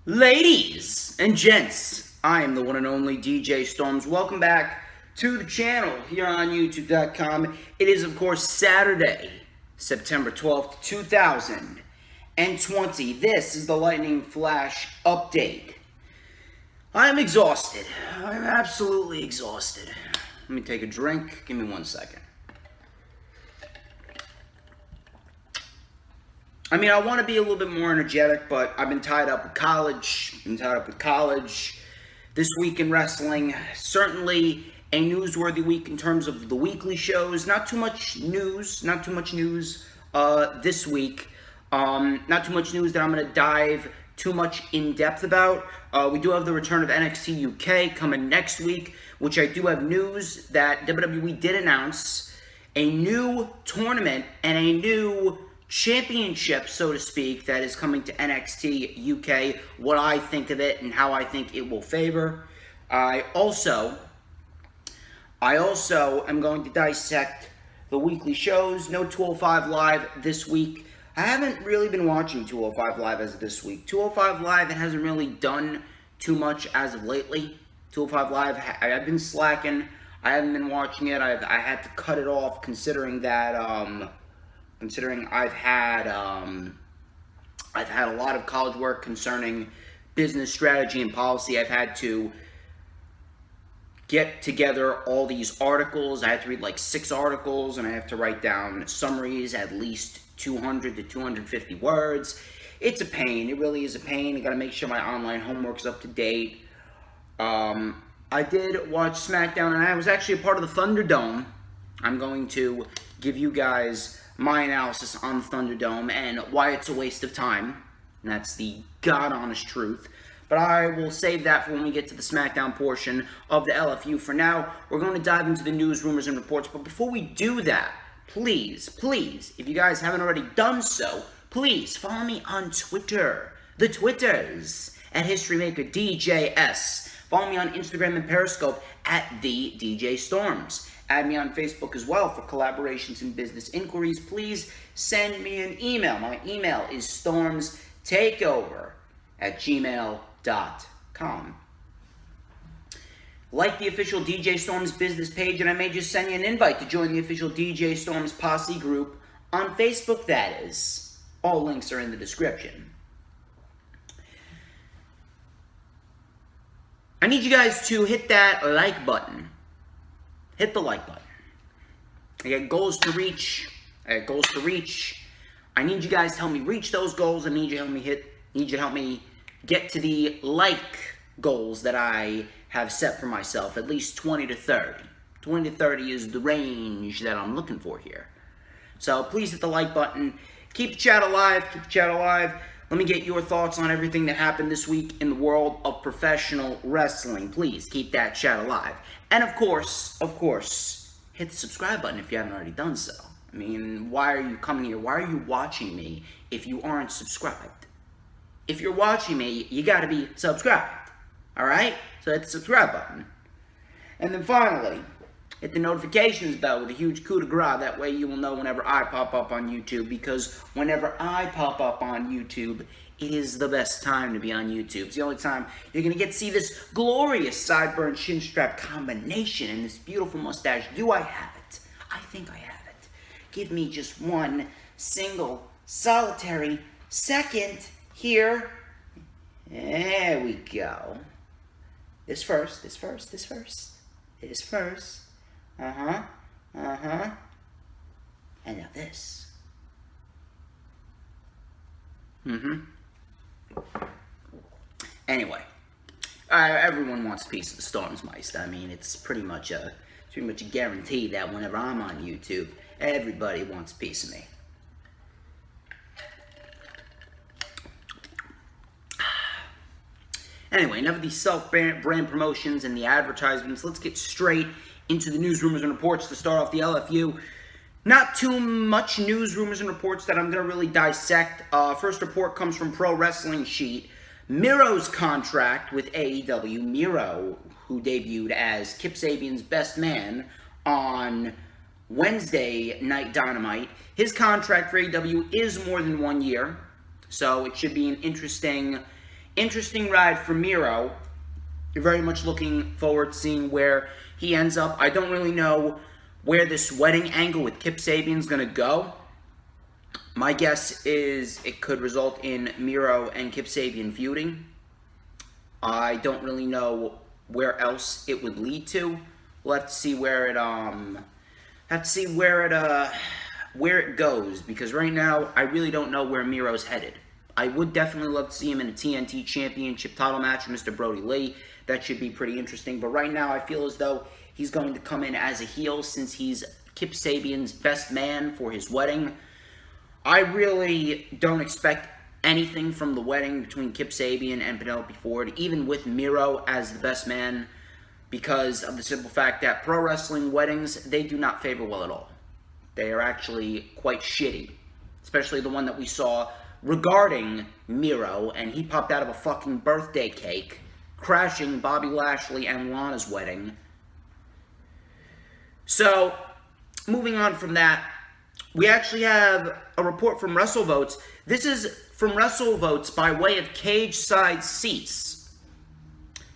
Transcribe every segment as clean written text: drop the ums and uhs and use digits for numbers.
Ladies and gents, I am the one and only DJ Storms. Welcome back to the channel here on YouTube.com. It is, of course, Saturday, September 12th, 2020. This is the Lightning Flash update. I am exhausted. I am absolutely exhausted. Let me take a drink. Give me 1 second. I mean, I want to be a little bit more energetic, but I've been tied up with college. This week in wrestling. Certainly a newsworthy week in terms of the weekly shows. Not too much news this week. Not too much news that I'm going to dive too much in depth about. We do have the return of NXT UK coming next week, which I do have news that WWE did announce a new tournament and a new championship, so to speak, that is coming to NXT UK, what I think of it and how I think it will favor. I also am going to dissect the weekly shows. No 205 Live this week. I haven't really been watching 205 Live as of this week. 205 Live, it hasn't really done too much as of lately. 205 Live, I've been slacking. I haven't been watching it. I had to cut it off considering that I've had a lot of college work concerning business strategy and policy. I've had to get together all these articles. I had to read like 6 articles, and I have to write down summaries at least 200 to 250 words. It's a pain. It really is a pain. I got to make sure my online homework's up to date. I did watch SmackDown, and I was actually a part of the Thunderdome. I'm going to give you guys my analysis on the Thunderdome and why it's a waste of time. And that's the God-honest truth. But I will save that for when we get to the SmackDown portion of the LFU. For now, we're going to dive into the news, rumors, and reports. But before we do that, please, if you guys haven't already done so, please follow me on Twitter. The Twitters at HistoryMakerDJS. Follow me on Instagram and Periscope at the DJ Storms. Add me on Facebook as well for collaborations and business inquiries. Please send me an email. My email is StormsTakeOver@gmail.com. Like the official DJ Storms business page, and I may just send you an invite to join the official DJ Storms Posse group on Facebook, that is. All links are in the description. I need you guys to hit that like button. Hit the like button. I got goals to reach. I need you guys to help me reach those goals. I need you to help me get to the like goals that I have set for myself. At least 20 to 30. 20 to 30 is the range that I'm looking for here. So please hit the like button. Keep the chat alive. Let me get your thoughts on everything that happened this week in the world of professional wrestling. Please keep that chat alive. And of course, hit the subscribe button if you haven't already done so. I mean, why are you coming here? Why are you watching me if you aren't subscribed? If you're watching me, you gotta be subscribed. Alright? So hit the subscribe button. And then finally, hit the notifications bell with a huge coup de grace. That way you will know whenever I pop up on YouTube, because whenever I pop up on YouTube, it is the best time to be on YouTube. It's the only time you're going to get to see this glorious sideburn chin strap combination and this beautiful mustache. Do I have it? I think I have it. Give me just one single solitary second here. There we go. This first. And now this. Anyway, everyone wants a piece of the Storms Meister. I mean, it's pretty much a guarantee that whenever I'm on YouTube, everybody wants a piece of me. Anyway, enough of these self-brand promotions and the advertisements. Let's get straight into the news, rumors, and reports to start off the LFU. Not too much news, rumors, and reports that I'm going to really dissect. First report comes from Pro Wrestling Sheet. Miro's contract with AEW. Miro, who debuted as Kip Sabian's best man on Wednesday Night Dynamite. His contract for AEW is more than 1 year, so it should be an interesting interesting ride for Miro. You're very much looking forward to seeing where he ends up. I don't really know where this wedding angle with Kip Sabian's going to go. My guess is it could result in Miro and Kip Sabian feuding. I don't really know where else it would lead to. We'll have to see where it goes, because right now I really don't know where Miro's headed. I would definitely love to see him in a TNT Championship title match with Mr. Brody Lee. That should be pretty interesting. But right now I feel as though he's going to come in as a heel since he's Kip Sabian's best man for his wedding. I really don't expect anything from the wedding between Kip Sabian and Penelope Ford, even with Miro as the best man, because of the simple fact that pro wrestling weddings, they do not favor well at all. They are actually quite shitty, especially the one that we saw regarding Miro, and he popped out of a fucking birthday cake, crashing Bobby Lashley and Lana's wedding. So, moving on from that, we actually have a report from WrestleVotes. This is from WrestleVotes by way of Cage Side Seats.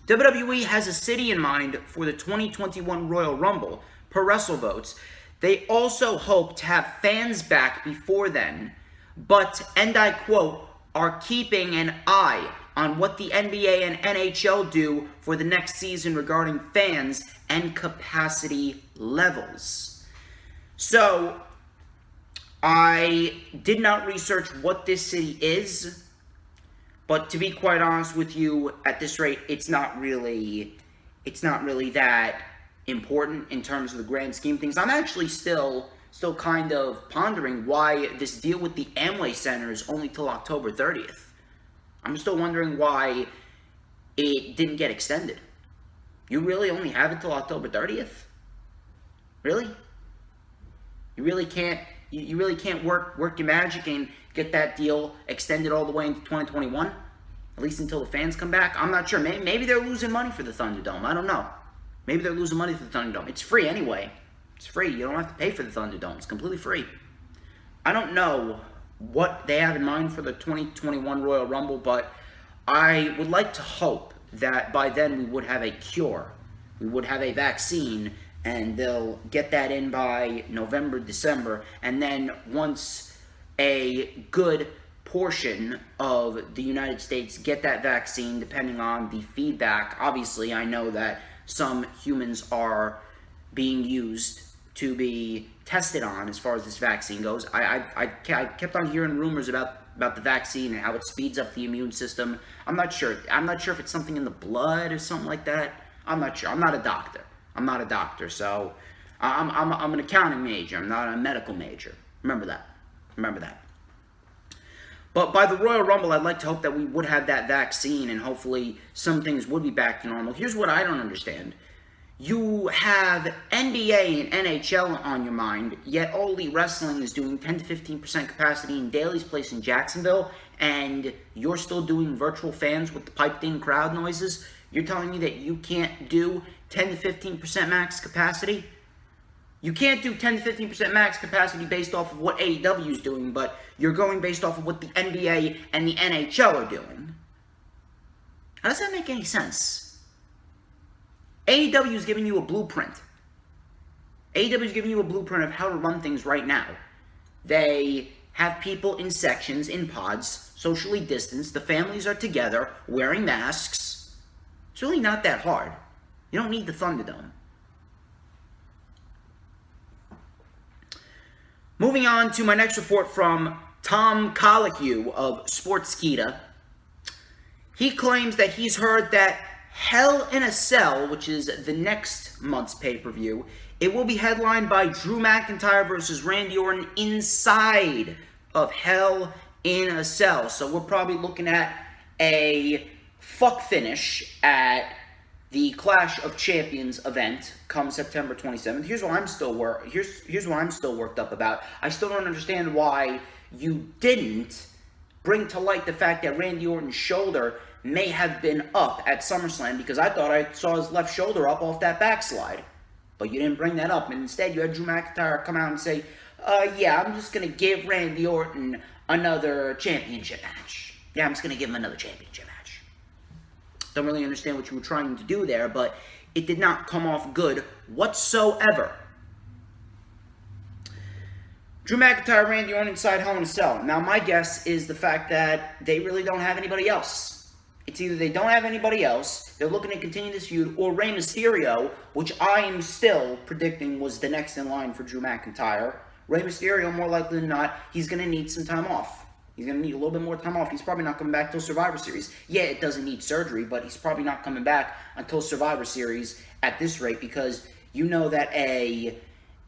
WWE has a city in mind for the 2021 Royal Rumble, per WrestleVotes. They also hope to have fans back before then, but, and I quote, are keeping an eye on what the NBA and NHL do for the next season regarding fans and capacity levels. So, I did not research what this city is, but to be quite honest with you, at this rate, it's not really that important in terms of the grand scheme of things. I'm actually still kind of pondering why this deal with the Amway Center is only till October 30th. I'm still wondering why it didn't get extended. You really only have it till October 30th? Really? You really can't work your magic and get that deal extended all the way into 2021? At least until the fans come back? I'm not sure. Maybe they're losing money for the Thunderdome. I don't know. Maybe they're losing money for the Thunderdome. It's free anyway. It's free. You don't have to pay for the Thunderdome. It's completely free. I don't know what they have in mind for the 2021 Royal Rumble, but I would like to hope that by then we would have a cure. We would have a vaccine, and they'll get that in by November, December, and then once a good portion of the United States get that vaccine, depending on the feedback, obviously I know that some humans are being used to be tested on as far as this vaccine goes. I kept on hearing rumors about the vaccine and how it speeds up the immune system. I'm not sure if it's something in the blood or something like that. I'm not sure. I'm not a doctor, so I'm an accounting major. I'm not a medical major. Remember that. But by the Royal Rumble, I'd like to hope that we would have that vaccine and hopefully some things would be back to normal. Here's what I don't understand. You have NBA and NHL on your mind, yet All Elite Wrestling is doing 10 to 15% capacity in Daly's Place in Jacksonville, and you're still doing virtual fans with the piped-in crowd noises? You're telling me that you can't do 10 to 15% max capacity? You can't do 10 to 15% max capacity based off of what AEW is doing, but you're going based off of what the NBA and the NHL are doing. How does that make any sense? AEW is giving you a blueprint. AEW is giving you a blueprint of how to run things right now. They have people in sections, in pods, socially distanced. The families are together, wearing masks. It's really not that hard. You don't need the Thunderdome. Moving on to my next report from Tom Colicue of Sportskeeda. He claims that he's heard that Hell in a Cell, which is the next month's pay-per-view, it will be headlined by Drew McIntyre versus Randy Orton inside of Hell in a Cell. So we're probably looking at a fuck finish at the Clash of Champions event come September 27th. Here's what I'm still worked up about. I still don't understand why you didn't bring to light the fact that Randy Orton's shoulder may have been up at SummerSlam, because I thought I saw his left shoulder up off that backslide. But you didn't bring that up, and instead you had Drew McIntyre come out and say, yeah, I'm just going to give Randy Orton another championship match. Yeah, I'm just going to give him another championship match. Don't really understand what you were trying to do there, but it did not come off good whatsoever. Drew McIntyre, Randy Orton inside Hell in a Cell. Now, my guess is the fact that they really don't have anybody else. It's either they don't have anybody else, they're looking to continue this feud, or Rey Mysterio, which I am still predicting was the next in line for Drew McIntyre. Rey Mysterio, more likely than not, he's going to need some time off. He's going to need a little bit more time off. He's probably not coming back till Survivor Series. Yeah, it doesn't need surgery, but he's probably not coming back until Survivor Series at this rate, because you know that a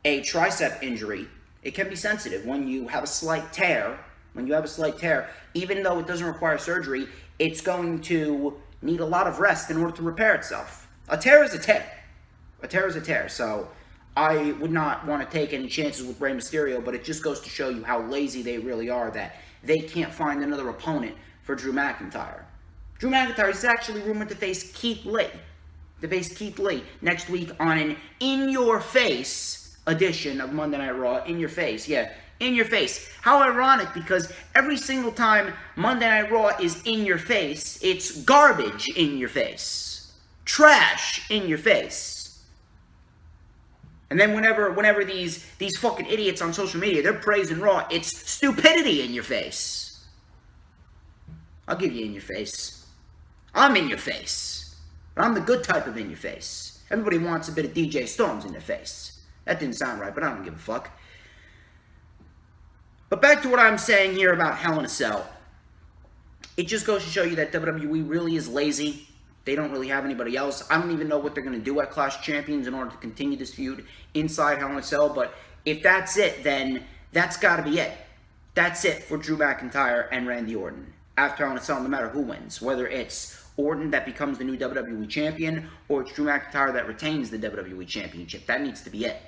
tricep injury, it can be sensitive. When you have a slight tear, even though it doesn't require surgery, it's going to need a lot of rest in order to repair itself. A tear is a tear. A tear is a tear. So I would not want to take any chances with Rey Mysterio, but it just goes to show you how lazy they really are, that they can't find another opponent for Drew McIntyre. Drew McIntyre is actually rumored to face Keith Lee. Next week on an in-your-face edition of Monday Night Raw. In your face, yeah. In your face. How ironic, because every single time Monday Night Raw is in your face, it's garbage in your face. Trash in your face. And then whenever these fucking idiots on social media, they're praising Raw, it's stupidity in your face. I'll give you in your face. I'm in your face. But I'm the good type of in your face. Everybody wants a bit of DJ Storms in their face. That didn't sound right, but I don't give a fuck. But back to what I'm saying here about Hell in a Cell. It just goes to show you that WWE really is lazy. They don't really have anybody else. I don't even know what they're going to do at Clash of Champions in order to continue this feud inside Hell in a Cell. But if that's it, then that's got to be it. That's it for Drew McIntyre and Randy Orton. After Hell in a Cell, no matter who wins. Whether it's Orton that becomes the new WWE Champion, or it's Drew McIntyre that retains the WWE Championship. That needs to be it.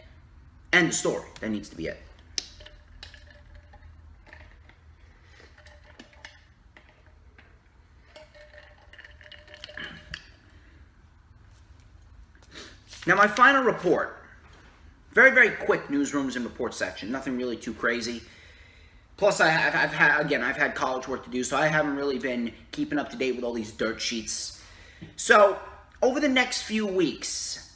End the story. That needs to be it. Now, my final report. Very, very quick newsrooms and report section. Nothing really too crazy. Plus, I've had college work to do, so I haven't really been keeping up to date with all these dirt sheets. So, over the next few weeks,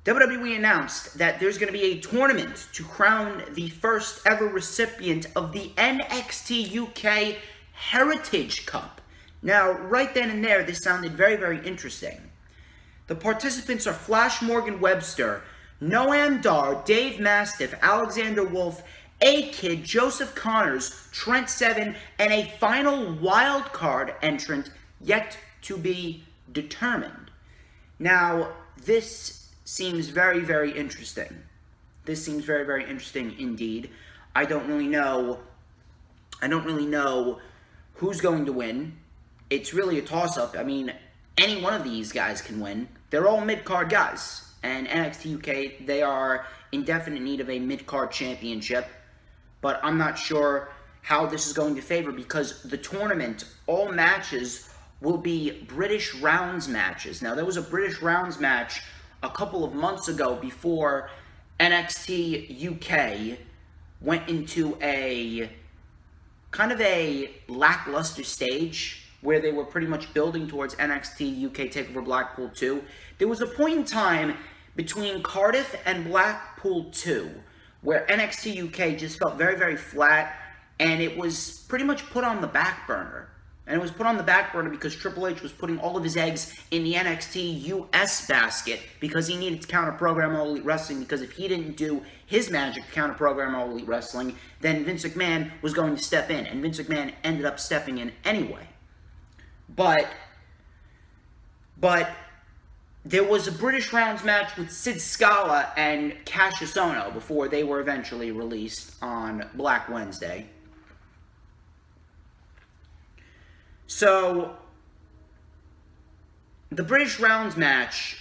WWE announced that there's going to be a tournament to crown the first ever recipient of the NXT UK Heritage Cup. Now, right then and there, this sounded very, very interesting. The participants are Flash Morgan Webster, Noam Dar, Dave Mastiff, Alexander Wolf, A-Kid, Joseph Connors, Trent Seven, and a final wild card entrant yet to be determined. Now, this seems very, very interesting. This seems very, very interesting indeed. I don't really know who's going to win. It's really a toss-up. I mean, any one of these guys can win. They're all mid-card guys. And NXT UK, they are in definite need of a mid-card championship. But I'm not sure how this is going to favor, because the tournament, all matches will be British rounds matches. Now, there was a British rounds match a couple of months ago before NXT UK went into a kind of a lackluster stage where they were pretty much building towards NXT UK TakeOver Blackpool 2. There was a point in time between Cardiff and Blackpool 2 where NXT UK just felt very, very flat, and it was pretty much put on the back burner. And it was put on the back burner because Triple H was putting all of his eggs in the NXT US basket because he needed to counter-program All Elite Wrestling, because if he didn't do his magic to counter-program All Elite Wrestling, then Vince McMahon was going to step in, and Vince McMahon ended up stepping in anyway. But there was a British rounds match with Sid Scala and Cassius Ohno before they were eventually released on Black Wednesday. So, the British rounds match,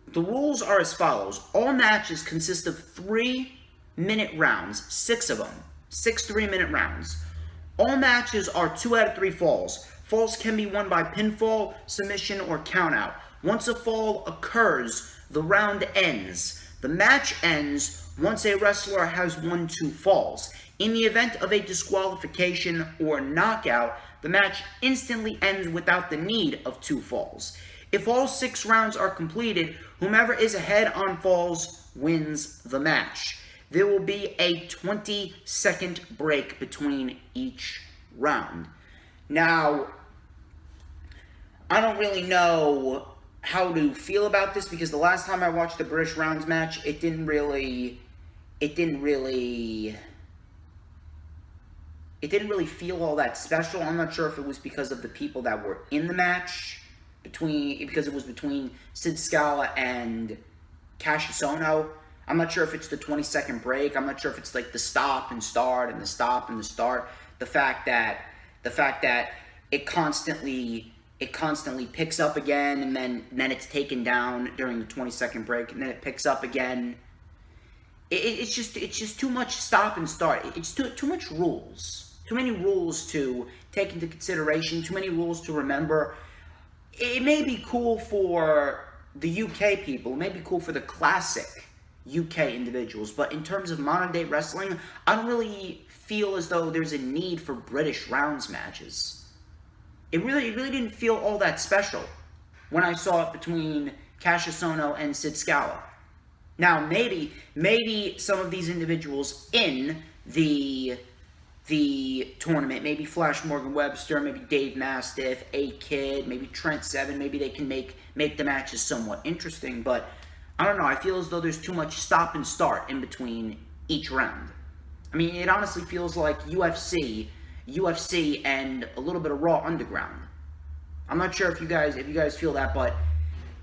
the rules are as follows. All matches consist of 3-minute rounds, 6 of them. 6 3-minute rounds. All matches are 2 out of 3 falls. Falls can be won by pinfall, submission, or countout. Once a fall occurs, the round ends. The match ends once a wrestler has won 2 falls. In the event of a disqualification or knockout, the match instantly ends without the need of 2 falls. If all 6 rounds are completed, whomever is ahead on falls wins the match. There will be a 20-second break between each round. Now, I don't really know how to feel about this, because the last time I watched the British Rounds match, it didn't really feel all that special. I'm not sure if it was because of the people that were in the match, because it was between Sid Scala and Cassius Ohno. I'm not sure if it's the 20-second break. I'm not sure if it's like the stop and start and the stop and the start. The fact that it constantly picks up again, and then it's taken down during the 20-second break, and then it picks up again. It's just too much stop and start. It's too much rules. Too many rules to take into consideration. Too many rules to remember. It may be cool for the UK people. It may be cool for the classic UK individuals. But in terms of modern-day wrestling, I don't really feel as though there's a need for British rounds matches. It really didn't feel all that special when I saw it between Cassius Ohno and Sid Scala. Now, maybe some of these individuals in the tournament, maybe Flash Morgan Webster, maybe Dave Mastiff, A-Kid, maybe Trent Seven, maybe they can make the matches somewhat interesting, but I don't know, I feel as though there's too much stop and start in between each round. I mean, it honestly feels like UFC and a little bit of Raw Underground. I'm not sure if you guys feel that, but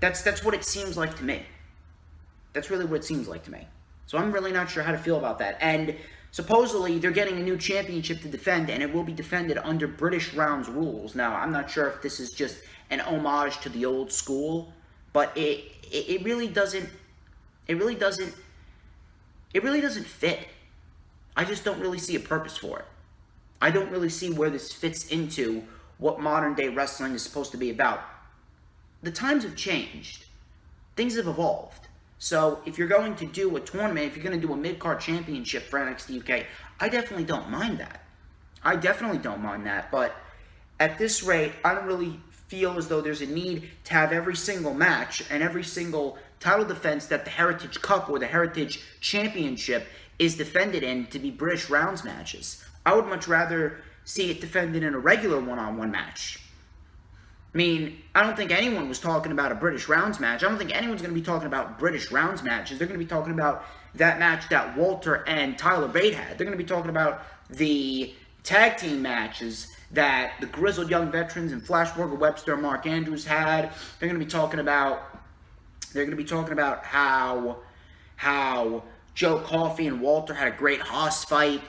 that's what it seems like to me. That's really what it seems like to me. So I'm really not sure how to feel about that. And supposedly they're getting a new championship to defend, and it will be defended under British rounds rules. Now, I'm not sure if this is just an homage to the old school, but it really doesn't fit. I just don't really see a purpose for it. I don't really see where this fits into what modern day wrestling is supposed to be about. The times have changed. Things have evolved. So if you're going to do a tournament, if you're going to do a mid-card championship for NXT UK, I definitely don't mind that. But at this rate, I don't really feel as though there's a need to have every single match and every single title defense that the Heritage Cup or the Heritage Championship is defended in to be British rounds matches. I would much rather see it defended in a regular one-on-one match. I mean, I don't think anyone was talking about a British rounds match. I don't think anyone's going to be talking about British rounds matches. They're going to be talking about that match that Walter and Tyler Bate had. They're going to be talking about the tag team matches that the Grizzled Young Veterans and Flash Morgan Webster and Mark Andrews had. They're going to be talking about how Joe Coffey and Walter had a great Haas fight.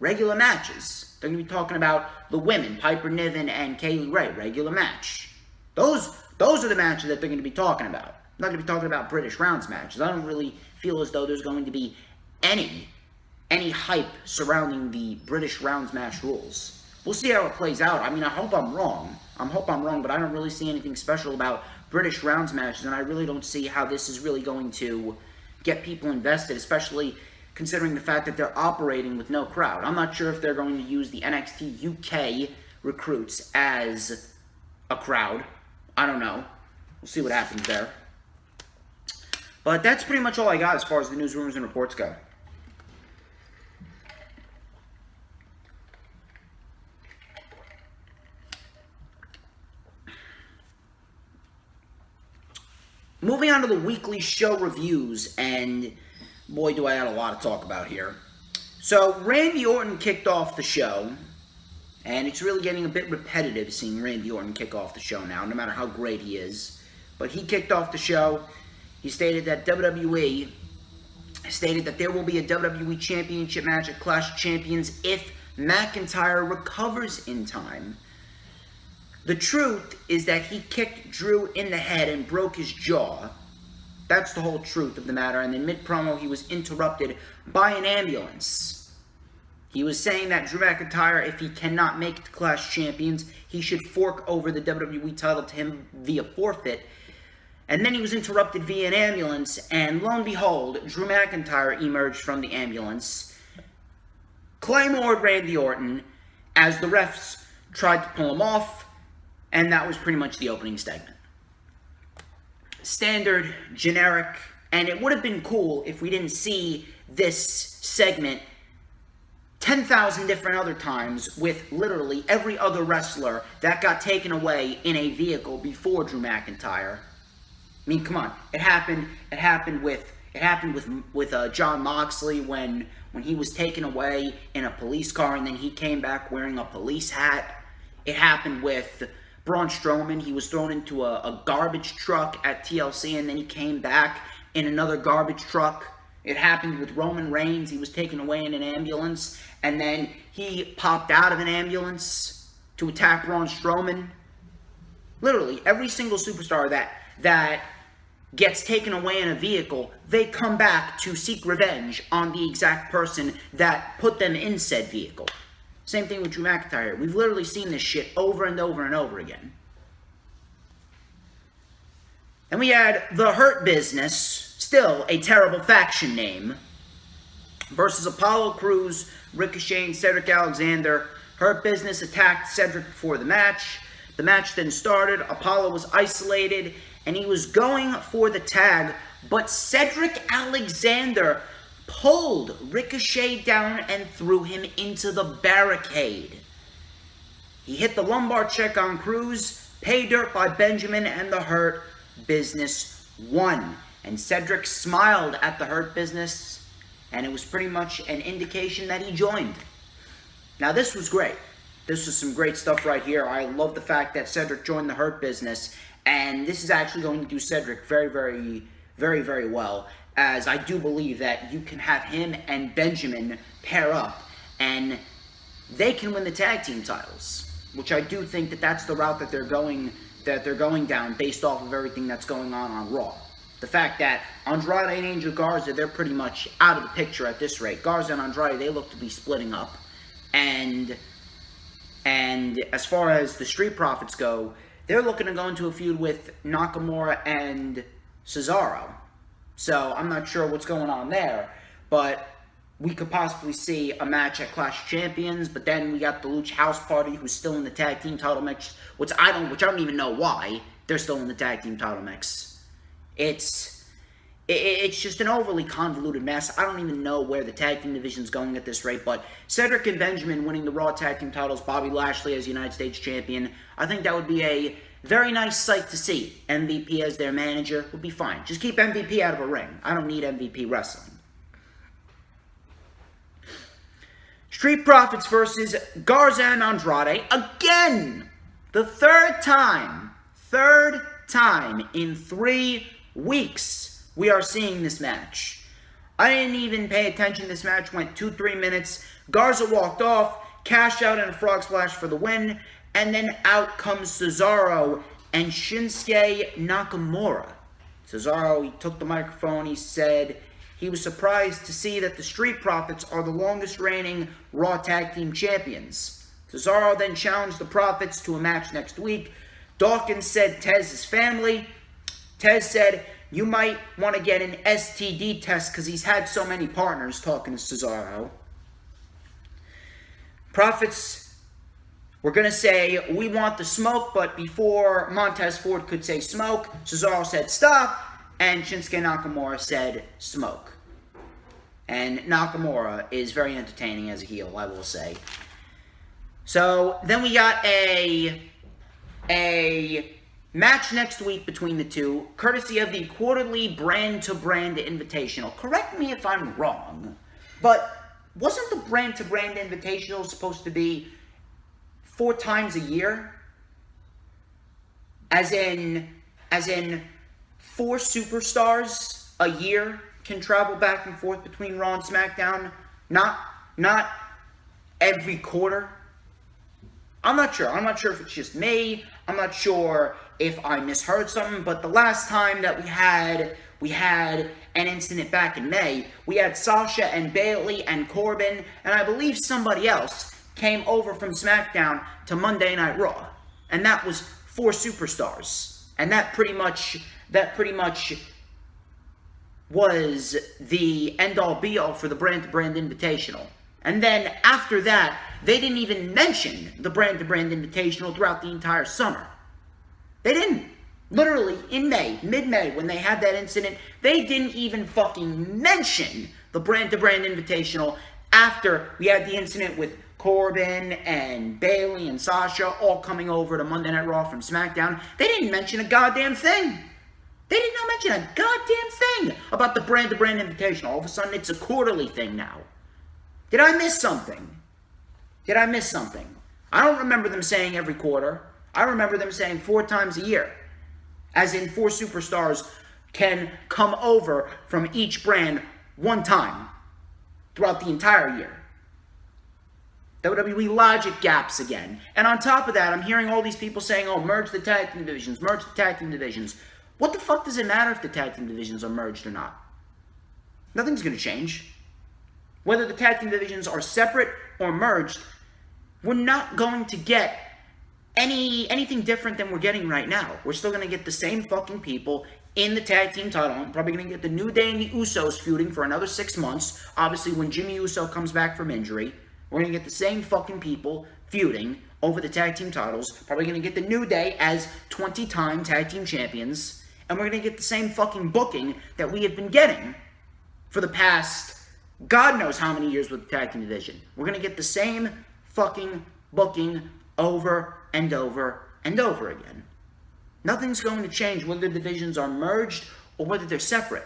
Regular matches. They're going to be talking about the women, Piper Niven and Kaylee Ray. Regular match. Those are the matches that they're going to be talking about. I'm not going to be talking about British rounds matches. I don't really feel as though there's going to be any hype surrounding the British rounds match rules. We'll see how it plays out. I mean, I hope I'm wrong. But I don't really see anything special about British rounds matches, and I really don't see how this is really going to get people invested, especially considering the fact that they're operating with no crowd. I'm not sure if they're going to use the NXT UK recruits as a crowd. I don't know. We'll see what happens there. But that's pretty much all I got as far as the news, rumors, and reports go. Moving on to the weekly show reviews, and boy, do I have a lot to talk about here. So, Randy Orton kicked off the show, and it's really getting a bit repetitive seeing Randy Orton kick off the show now, no matter how great he is. But he kicked off the show. He stated that WWE stated that there will be a WWE Championship match at Clash of Champions if McIntyre recovers in time. The truth is that he kicked Drew in the head and broke his jaw. That's the whole truth of the matter. And in mid-promo, he was interrupted by an ambulance. He was saying that Drew McIntyre, if he cannot make it to Clash Champions, he should fork over the WWE title to him via forfeit. And then he was interrupted via an ambulance, and lo and behold, Drew McIntyre emerged from the ambulance, claymored Randy Orton, as the refs tried to pull him off, and that was pretty much the opening segment. Standard, generic, and it would have been cool if we didn't see this segment 10,000 different other times with literally every other wrestler that got taken away in a vehicle before Drew McIntyre. I mean, come on, it happened with John Moxley when he was taken away in a police car and then he came back wearing a police hat. It happened with Braun Strowman. He was thrown into a garbage truck at TLC and then he came back in another garbage truck. It happened with Roman Reigns. He was taken away in an ambulance and then he popped out of an ambulance to attack Braun Strowman. Literally, every single superstar that gets taken away in a vehicle, they come back to seek revenge on the exact person that put them in said vehicle. Same thing with Drew McIntyre. We've literally seen this shit over and over and over again. And we had The Hurt Business, still a terrible faction name, versus Apollo Crews, Ricochet, and Cedric Alexander. Hurt Business attacked Cedric before the match. The match then started. Apollo was isolated, and he was going for the tag, but Cedric Alexander pulled Ricochet down and threw him into the barricade. He hit the lumbar check on Crews, pay dirt by Benjamin, and the Hurt Business won. And Cedric smiled at the Hurt Business, and it was pretty much an indication that he joined. Now, this was great. This was some great stuff right here. I love the fact that Cedric joined the Hurt Business, and this is actually going to do Cedric very, very, very, very well, as I do believe that you can have him and Benjamin pair up, and they can win the tag team titles, which I do think that that's the route that they're going down based off of everything that's going on Raw. The fact that Andrade and Angel Garza, they're pretty much out of the picture at this rate. Garza and Andrade, they look to be splitting up, and as far as the Street Profits go, they're looking to go into a feud with Nakamura and Cesaro. So, I'm not sure what's going on there, but we could possibly see a match at Clash of Champions, but then we got the Lucha House Party, who's still in the tag team title mix, which I don't even know why they're still in the tag team title mix. It's just an overly convoluted mess. I don't even know where the tag team division's going at this rate, but Cedric and Benjamin winning the Raw tag team titles, Bobby Lashley as United States Champion, I think that would be a very nice sight to see. MVP as their manager would be fine. Just keep MVP out of a ring. I don't need MVP wrestling. Street Profits versus Garza and Andrade. Again! The third time in 3 weeks we are seeing this match. I didn't even pay attention. This match went 2-3 minutes. Garza walked off, cashed out in a frog splash for the win, and then out comes Cesaro and Shinsuke Nakamura. Cesaro, he took the microphone, he said he was surprised to see that the Street Profits are the longest reigning Raw Tag Team Champions. Cesaro then challenged the Profits to a match next week. Dawkins said Tez is family. Tez said, you might want to get an STD test because he's had so many partners, talking to Cesaro. Profits were going to say, we want the smoke, but before Montez Ford could say smoke, Cesaro said stop, and Shinsuke Nakamura said smoke. And Nakamura is very entertaining as a heel, I will say. So, then we got a match next week between the two, courtesy of the quarterly brand-to-brand invitational. Correct me if I'm wrong, but wasn't the brand-to-brand invitational supposed to be 4 times a year? As in 4 superstars a year can travel back and forth between Raw and SmackDown? Not every quarter? I'm not sure. I'm not sure if it's just me. I'm not sure if I misheard something, but the last time that we had an incident back in May, we had Sasha and Bayley and Corbin, and I believe somebody else came over from SmackDown to Monday Night Raw, and that was 4 superstars, and that pretty much was the end-all be-all for the brand-to-brand invitational. And then after that, they didn't even mention the brand-to-brand invitational throughout the entire summer. They didn't. Literally, in May, mid-May, when they had that incident, they didn't even fucking mention the brand-to-brand invitational after we had the incident with Corbin and Bayley and Sasha all coming over to Monday Night Raw from SmackDown. They didn't mention a goddamn thing. They did not mention a goddamn thing about the brand-to-brand invitational. All of a sudden, it's a quarterly thing now. Did I miss something? Did I miss something? I don't remember them saying every quarter. I remember them saying 4 times a year. As in 4 superstars can come over from each brand 1 time throughout the entire year. WWE logic gaps again. And on top of that, I'm hearing all these people saying, oh, merge the tag team divisions, merge the tag team divisions. What the fuck does it matter if the tag team divisions are merged or not? Nothing's going to change. Whether the tag team divisions are separate or merged, we're not going to get anything different than we're getting right now. We're still going to get the same fucking people in the tag team title. I'm probably going to get the New Day and the Usos feuding for another 6 months. Obviously, when Jimmy Uso comes back from injury, we're going to get the same fucking people feuding over the tag team titles. Probably going to get the New Day as 20-time tag team champions. And we're going to get the same fucking booking that we have been getting for the past God knows how many years with the tag team division. We're going to get the same fucking booking over and over and over again. Nothing's going to change whether the divisions are merged or whether they're separate.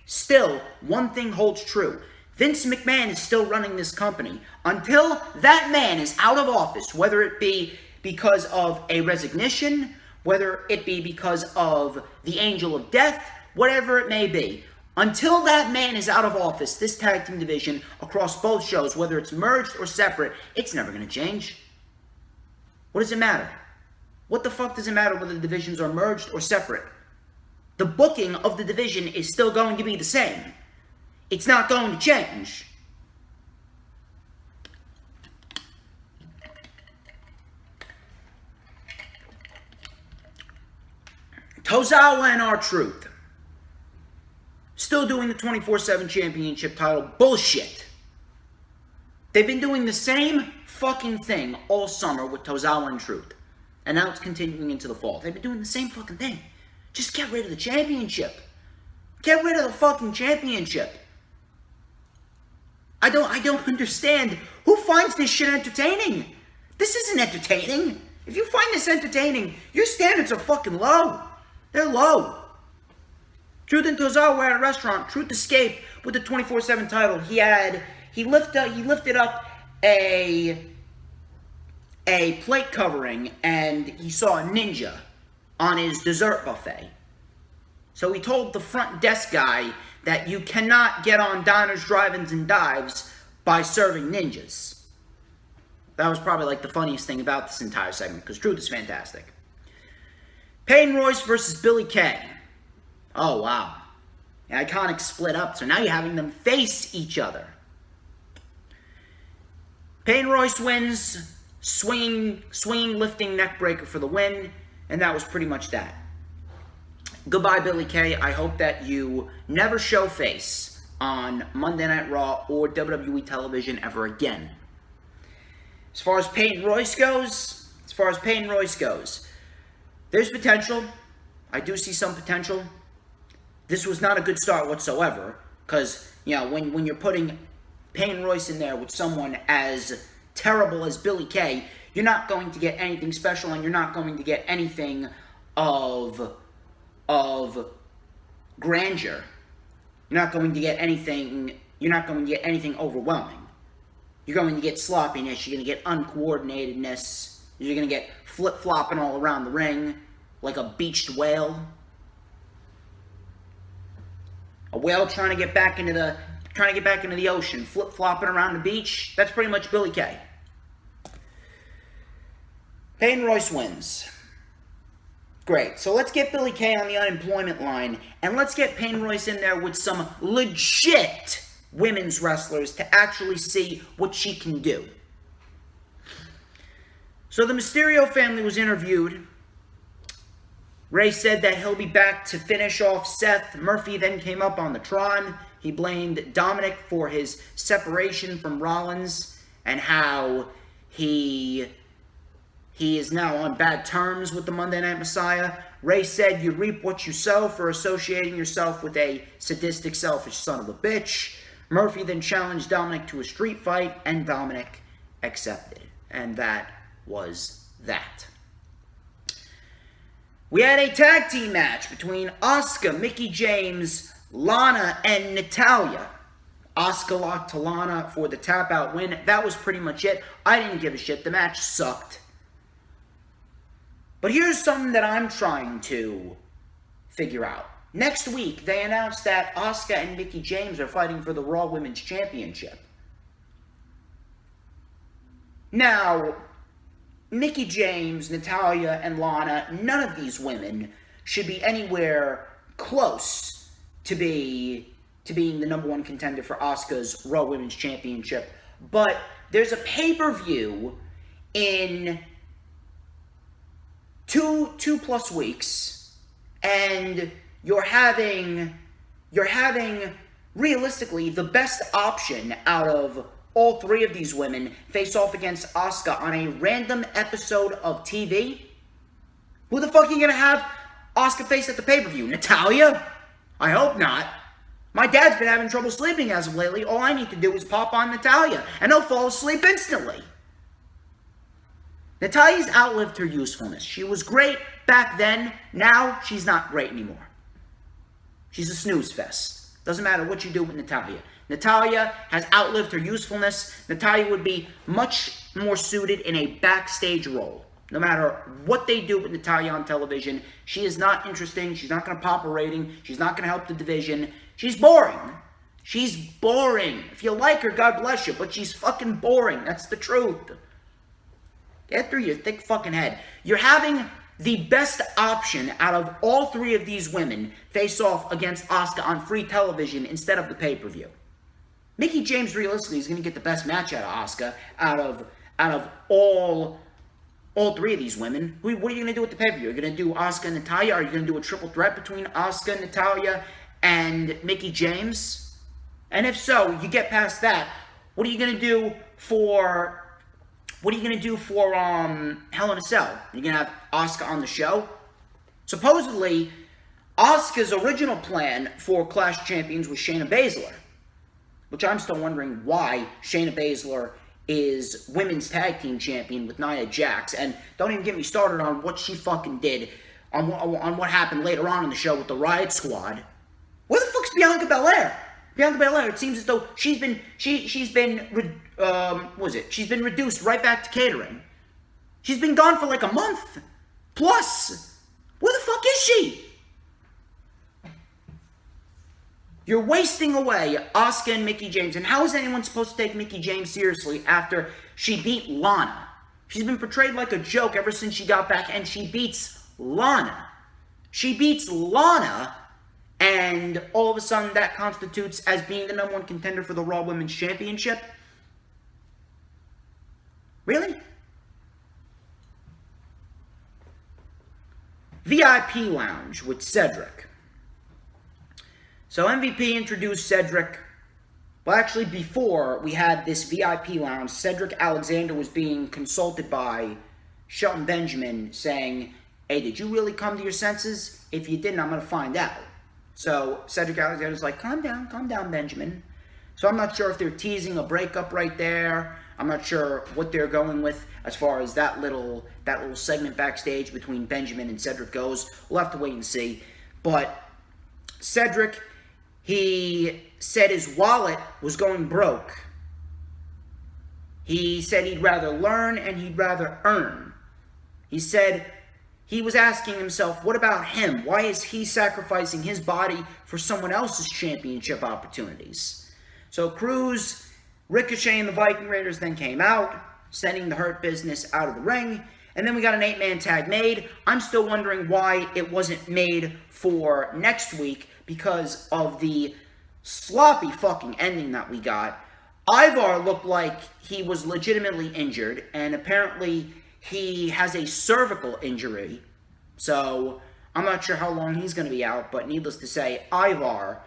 Still, one thing holds true. Vince McMahon is still running this company. Until that man is out of office, whether it be because of a resignation, whether it be because of the angel of death, whatever it may be. Until that man is out of office, this tag team division across both shows, whether it's merged or separate, it's never going to change. What does it matter? What the fuck does it matter whether the divisions are merged or separate? The booking of the division is still going to be the same. It's not going to change. Tozawa and R-Truth. Still doing the 24/7 championship title bullshit. They've been doing the same fucking thing all summer with Tozawa and Truth. And now it's continuing into the fall. They've been doing the same fucking thing. Just get rid of the championship. Get rid of the fucking championship. I don't understand. Who finds this shit entertaining? This isn't entertaining. If you find this entertaining, your standards are fucking low. They're low. Truth and Tozawa were at a restaurant. Truth escaped with the 24/7 title. He lifted up a plate covering and he saw a ninja on his dessert buffet. So he told the front desk guy that you cannot get on diners, drive-ins, and dives by serving ninjas. That was probably like the funniest thing about this entire segment because Truth is fantastic. Peyton Royce versus Billie Kay. Oh, wow. The Iconics split up, so now you're having them face each other. Peyton Royce wins, swinging, lifting neckbreaker for the win, and that was pretty much that. Goodbye, Billie Kay. I hope that you never show face on Monday Night Raw or WWE television ever again. As far as Peyton Royce goes, there's potential. I do see some potential. This was not a good start whatsoever, because, you know, when you're putting Peyton Royce in there with someone as terrible as Billie Kay, you're not going to get anything special, and you're not going to get anything of grandeur. You're not going to get anything overwhelming. You're going to get sloppiness, you're going to get uncoordinatedness, you're going to get flip-flopping all around the ring like a beached whale. A whale trying to get back into the ocean, flip-flopping around the beach. That's pretty much Billie Kay. Peyton Royce wins. Great. So let's get Billie Kay on the unemployment line, and let's get Peyton Royce in there with some legit women's wrestlers to actually see what she can do. So the Mysterio family was interviewed. Ray said that he'll be back to finish off Seth. Murphy then came up on the Tron. He blamed Dominic for his separation from Rollins and how he is now on bad terms with the Monday Night Messiah. Ray said, "You reap what you sow," for associating yourself with a sadistic, selfish son of a bitch. Murphy then challenged Dominic to a street fight, and Dominic accepted. And that was that. We had a tag team match between Asuka, Mickie James, Lana, and Natalya. Asuka locked to Lana for the tap-out win. That was pretty much it. I didn't give a shit. The match sucked. But here's something that I'm trying to figure out. Next week, they announced that Asuka and Mickie James are fighting for the Raw Women's Championship. Now, Mickie James, Natalya, and Lana, none of these women should be anywhere close to being the number one contender for Asuka's Raw Women's Championship. But there's a pay-per-view in two plus weeks, and you're having realistically the best option out of all three of these women face off against Asuka on a random episode of TV. Who the fuck are you gonna have Asuka face at the pay-per-view? Natalya? I hope not. My dad's been having trouble sleeping as of lately. All I need to do is pop on Natalya, and he'll fall asleep instantly. Natalya's outlived her usefulness. She was great back then. Now, she's not great anymore. She's a snooze fest. Doesn't matter what you do with Natalya. Natalya has outlived her usefulness. Natalya would be much more suited in a backstage role. No matter what they do with Natalya on television, she is not interesting. She's not going to pop a rating. She's not going to help the division. She's boring. She's boring. If you like her, God bless you, but she's fucking boring. That's the truth. Get through your thick fucking head. You're having the best option out of all three of these women face off against Asuka on free television instead of the pay-per-view. Mickie James realistically is going to get the best match out of Asuka out of all three of these women. What are you going to do with the pay-per-view? You're going to do Asuka and Natalya? Are you going to do a triple threat between Asuka, Natalya, and Mickie James? And if so, you get past that. What are you going to do for Hell in a Cell? You're going to have Asuka on the show? Supposedly, Asuka's original plan for Clash of Champions was Shayna Baszler, which I'm still wondering why Shayna Baszler is women's tag team champion with Nia Jax. And don't even get me started on what she fucking did, on what happened later on in the show with the Riot Squad. Where the fuck's Bianca Belair? Bianca Belair, it seems as though she's been reduced right back to catering. She's been gone for like a month plus. Where the fuck is she? You're wasting away Asuka and Mickie James. And how is anyone supposed to take Mickie James seriously after she beat Lana? She's been portrayed like a joke ever since she got back, and she beats Lana. She beats Lana, and all of a sudden that constitutes as being the number one contender for the Raw Women's Championship? Really? VIP Lounge with Cedric. So MVP introduced Cedric. Well, actually, before we had this VIP lounge, Cedric Alexander was being consulted by Shelton Benjamin saying, "Hey, did you really come to your senses? If you didn't, I'm going to find out." So Cedric Alexander's like, calm down, Benjamin. So I'm not sure if they're teasing a breakup right there. I'm not sure what they're going with as far as that little segment backstage between Benjamin and Cedric goes. We'll have to wait and see. But Cedric, he said his wallet was going broke. He said he'd rather learn and he'd rather earn. He said he was asking himself, what about him? Why is he sacrificing his body for someone else's championship opportunities? So Cruz, Ricochet, and the Viking Raiders then came out, sending the Hurt Business out of the ring. And then we got an 8-man tag made. I'm still wondering why it wasn't made for next week because of the sloppy fucking ending that we got. Ivar looked like he was legitimately injured, and apparently he has a cervical injury. So I'm not sure how long he's going to be out, but needless to say, Ivar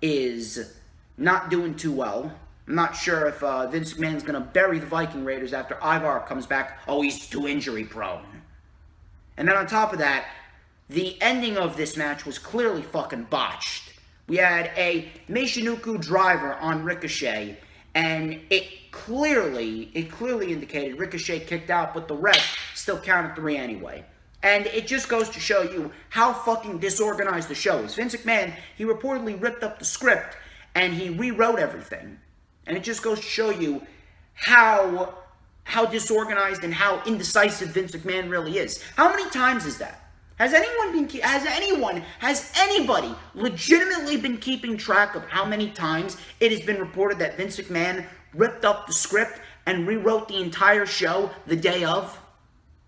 is not doing too well. I'm not sure if Vince McMahon's going to bury the Viking Raiders after Ivar comes back. Oh, he's too injury prone. And then on top of that, the ending of this match was clearly fucking botched. We had a Michinoku driver on Ricochet, and it clearly indicated Ricochet kicked out, but the ref still counted 3 anyway. And it just goes to show you how fucking disorganized the show is. Vince McMahon, he reportedly ripped up the script, and he rewrote everything. And it just goes to show you how disorganized and how indecisive Vince McMahon really is. How many times is that? Has anybody legitimately been keeping track of how many times it has been reported that Vince McMahon ripped up the script and rewrote the entire show the day of?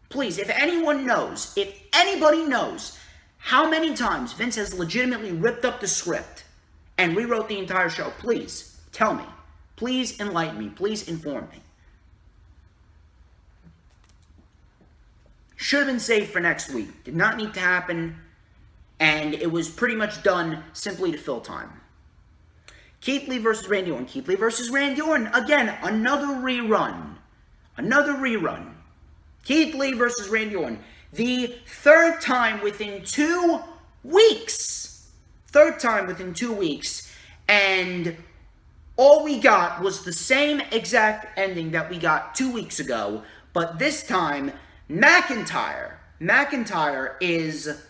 Please, if anybody knows how many times Vince has legitimately ripped up the script and rewrote the entire show, please tell me. Please enlighten me. Please inform me. Should have been saved for next week. Did not need to happen. And it was pretty much done simply to fill time. Keith Lee versus Randy Orton. Keith Lee versus Randy Orton. Again, another rerun. Keith Lee versus Randy Orton. The third time within 2 weeks. And all we got was the same exact ending that we got 2 weeks ago. But this time, McIntyre is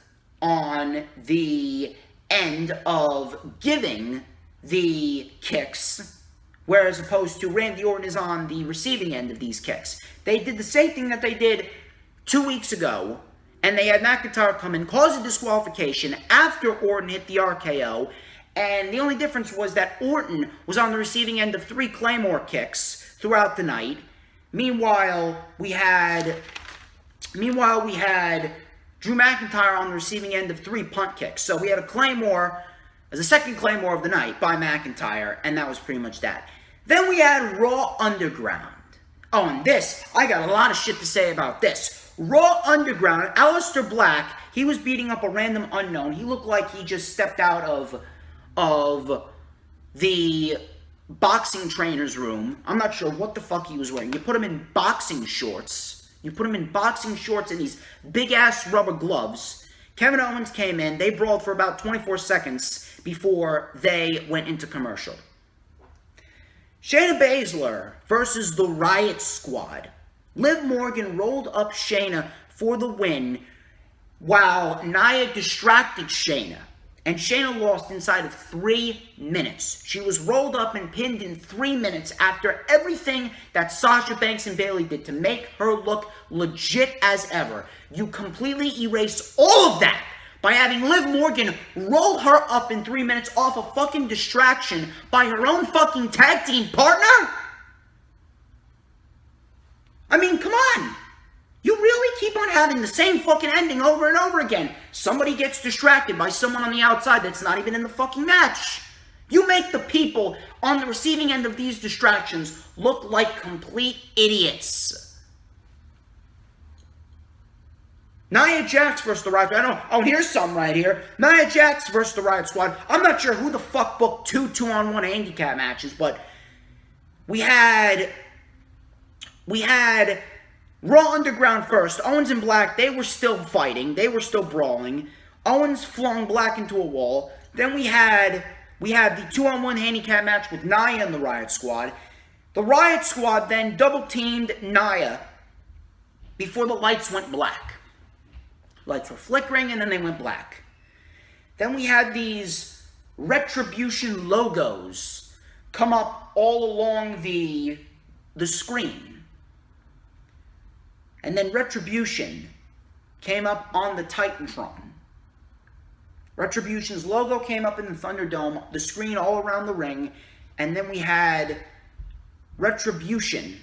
on the end of giving the kicks, whereas opposed to Randy Orton is on the receiving end of these kicks. They did the same thing that they did 2 weeks ago, and they had McIntyre come in, cause a disqualification after Orton hit the RKO, and the only difference was that Orton was on the receiving end of 3 Claymore kicks throughout the night. Meanwhile, we had Drew McIntyre on the receiving end of 3 punt kicks. So we had a Claymore as a second Claymore of the night by McIntyre, and that was pretty much that. Then we had Raw Underground. Oh, and this, I got a lot of shit to say about this. Raw Underground, Aleister Black, he was beating up a random unknown. He looked like he just stepped out of the boxing trainer's room. I'm not sure what the fuck he was wearing. You put him in boxing shorts. And these big-ass rubber gloves. Kevin Owens came in. They brawled for about 24 seconds before they went into commercial. Shayna Baszler versus the Riot Squad. Liv Morgan rolled up Shayna for the win while Nia distracted Shayna. And Shayna lost inside of 3 minutes. She was rolled up and pinned in 3 minutes after everything that Sasha Banks and Bayley did to make her look legit as ever. You completely erase all of that by having Liv Morgan roll her up in 3 minutes off a fucking distraction by her own fucking tag team partner? I mean, come on. You really keep on having the same fucking ending over and over again. Somebody gets distracted by someone on the outside that's not even in the fucking match. You make the people on the receiving end of these distractions look like complete idiots. Nia Jax versus the Riot Squad. Oh, here's some right here. Nia Jax versus the Riot Squad. I'm not sure who the fuck booked 2 2-on-1 handicap matches, but we had Raw Underground first. Owens and Black, they were still fighting. They were still brawling. Owens flung Black into a wall. Then we had the 2-on-1 handicap match with Nia and the Riot Squad. The Riot Squad then double-teamed Nia before the lights went black. Lights were flickering and then they went black. Then we had these Retribution logos come up all along the screen. And then Retribution came up on the Titantron. Retribution's logo came up in the Thunderdome, the screen all around the ring, and then we had Retribution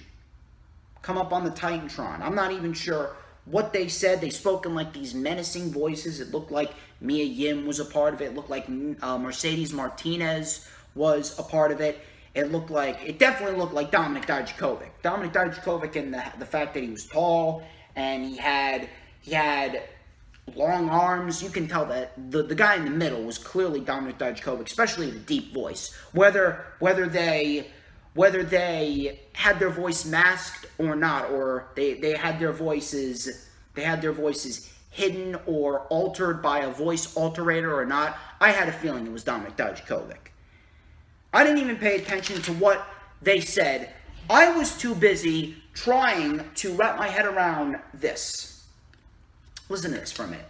come up on the Titantron. I'm not even sure what they said. They spoke in like these menacing voices. It looked like Mia Yim was a part of it. It looked like Mercedes Martinez was a part of it. It definitely looked like Dominik Dijakovic. Dominik Dijakovic, and the fact that he was tall and he had long arms. You can tell that the guy in the middle was clearly Dominik Dijakovic, especially the deep voice. Whether they whether they had their voice masked or not, or they had their voices hidden or altered by a voice alterator or not. I had a feeling it was Dominic Dijakovic. I didn't even pay attention to what they said. I was too busy trying to wrap my head around this. Listen to this for a minute.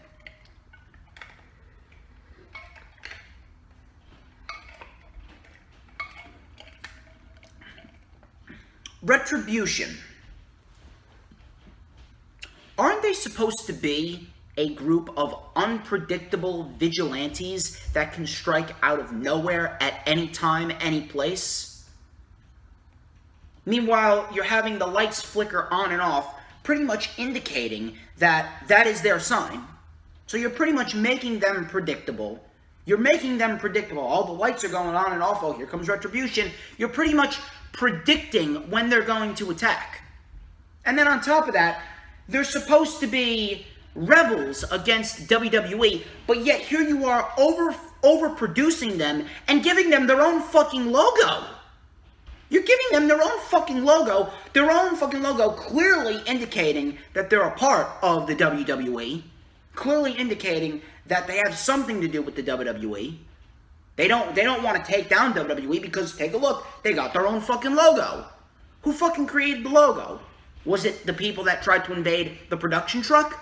Retribution. Aren't they supposed to be a group of unpredictable vigilantes that can strike out of nowhere at any time, any place? Meanwhile, you're having the lights flicker on and off, pretty much indicating that that is their sign. So you're pretty much making them predictable. You're making them predictable. All the lights are going on and off. Oh, here comes Retribution. You're pretty much predicting when they're going to attack. And then on top of that, they're supposed to be rebels against WWE, but yet here you are overproducing them and giving them their own fucking logo. You're giving them their own fucking logo, clearly indicating that they're a part of the WWE, clearly indicating that they have something to do with the WWE. They don't want to take down WWE because, take a look, they got their own fucking logo. Who fucking created the logo? Was it the people that tried to invade the production truck?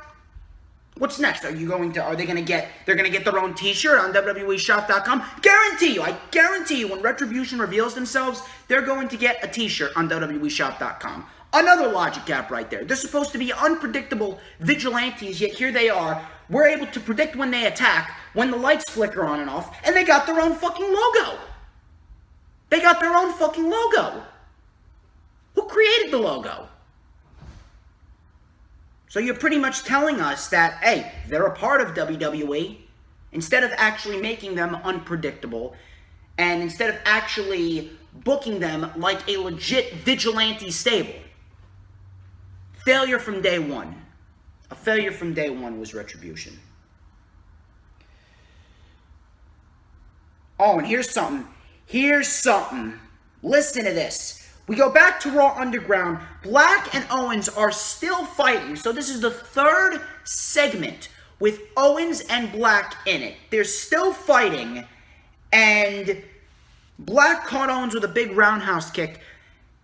What's next? They're going to get their own t-shirt on WWEshop.com? I guarantee you, when Retribution reveals themselves, they're going to get a t-shirt on WWEshop.com. Another logic gap right there. They're supposed to be unpredictable vigilantes, yet here they are. We're able to predict when they attack, when the lights flicker on and off, and they got their own fucking logo. Who created the logo? So you're pretty much telling us that, hey, they're a part of WWE, instead of actually making them unpredictable, and instead of actually booking them like a legit vigilante stable. Failure from day one. A failure from day one was Retribution. Oh, and here's something. Listen to this. We go back to Raw Underground. Black and Owens are still fighting. So this is the third segment with Owens and Black in it. They're still fighting. And Black caught Owens with a big roundhouse kick.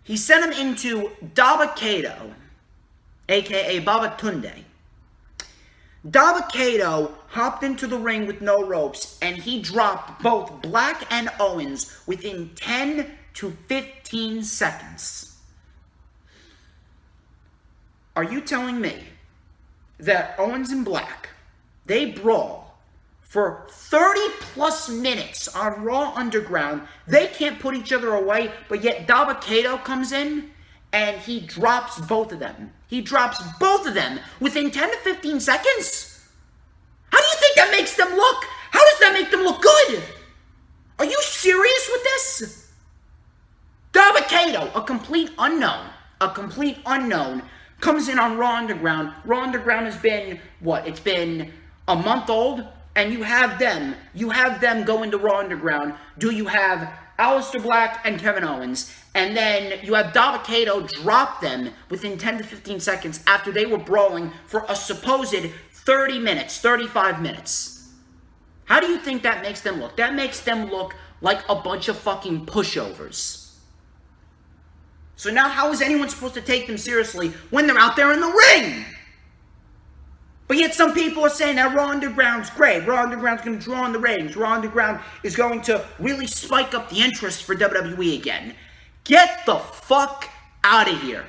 He sent him into Dabba-Kato, a.k.a. Babatunde. Dabba-Kato hopped into the ring with no ropes, and he dropped both Black and Owens within 10 to 15 seconds. Are you telling me that Owens and Black, they brawl for 30 plus minutes on Raw Underground, they can't put each other away, but yet Dabba-Kato comes in and he drops both of them. He drops both of them within 10 to 15 seconds? How do you think that makes them look? How does that make them look good? Are you serious with this? Dabba-Kato, a complete unknown, comes in on Raw Underground. Raw Underground has been, it's been a month old, and you have them go into Raw Underground. Do you have Aleister Black and Kevin Owens, and then you have Dabba-Kato drop them within 10 to 15 seconds after they were brawling for a supposed 30 minutes, 35 minutes. How do you think that makes them look? That makes them look like a bunch of fucking pushovers. So now how is anyone supposed to take them seriously when they're out there in the ring? But yet some people are saying that Raw Underground's great. Raw Underground's going to draw on the ratings. Raw Underground is going to really spike up the interest for WWE again. Get the fuck out of here.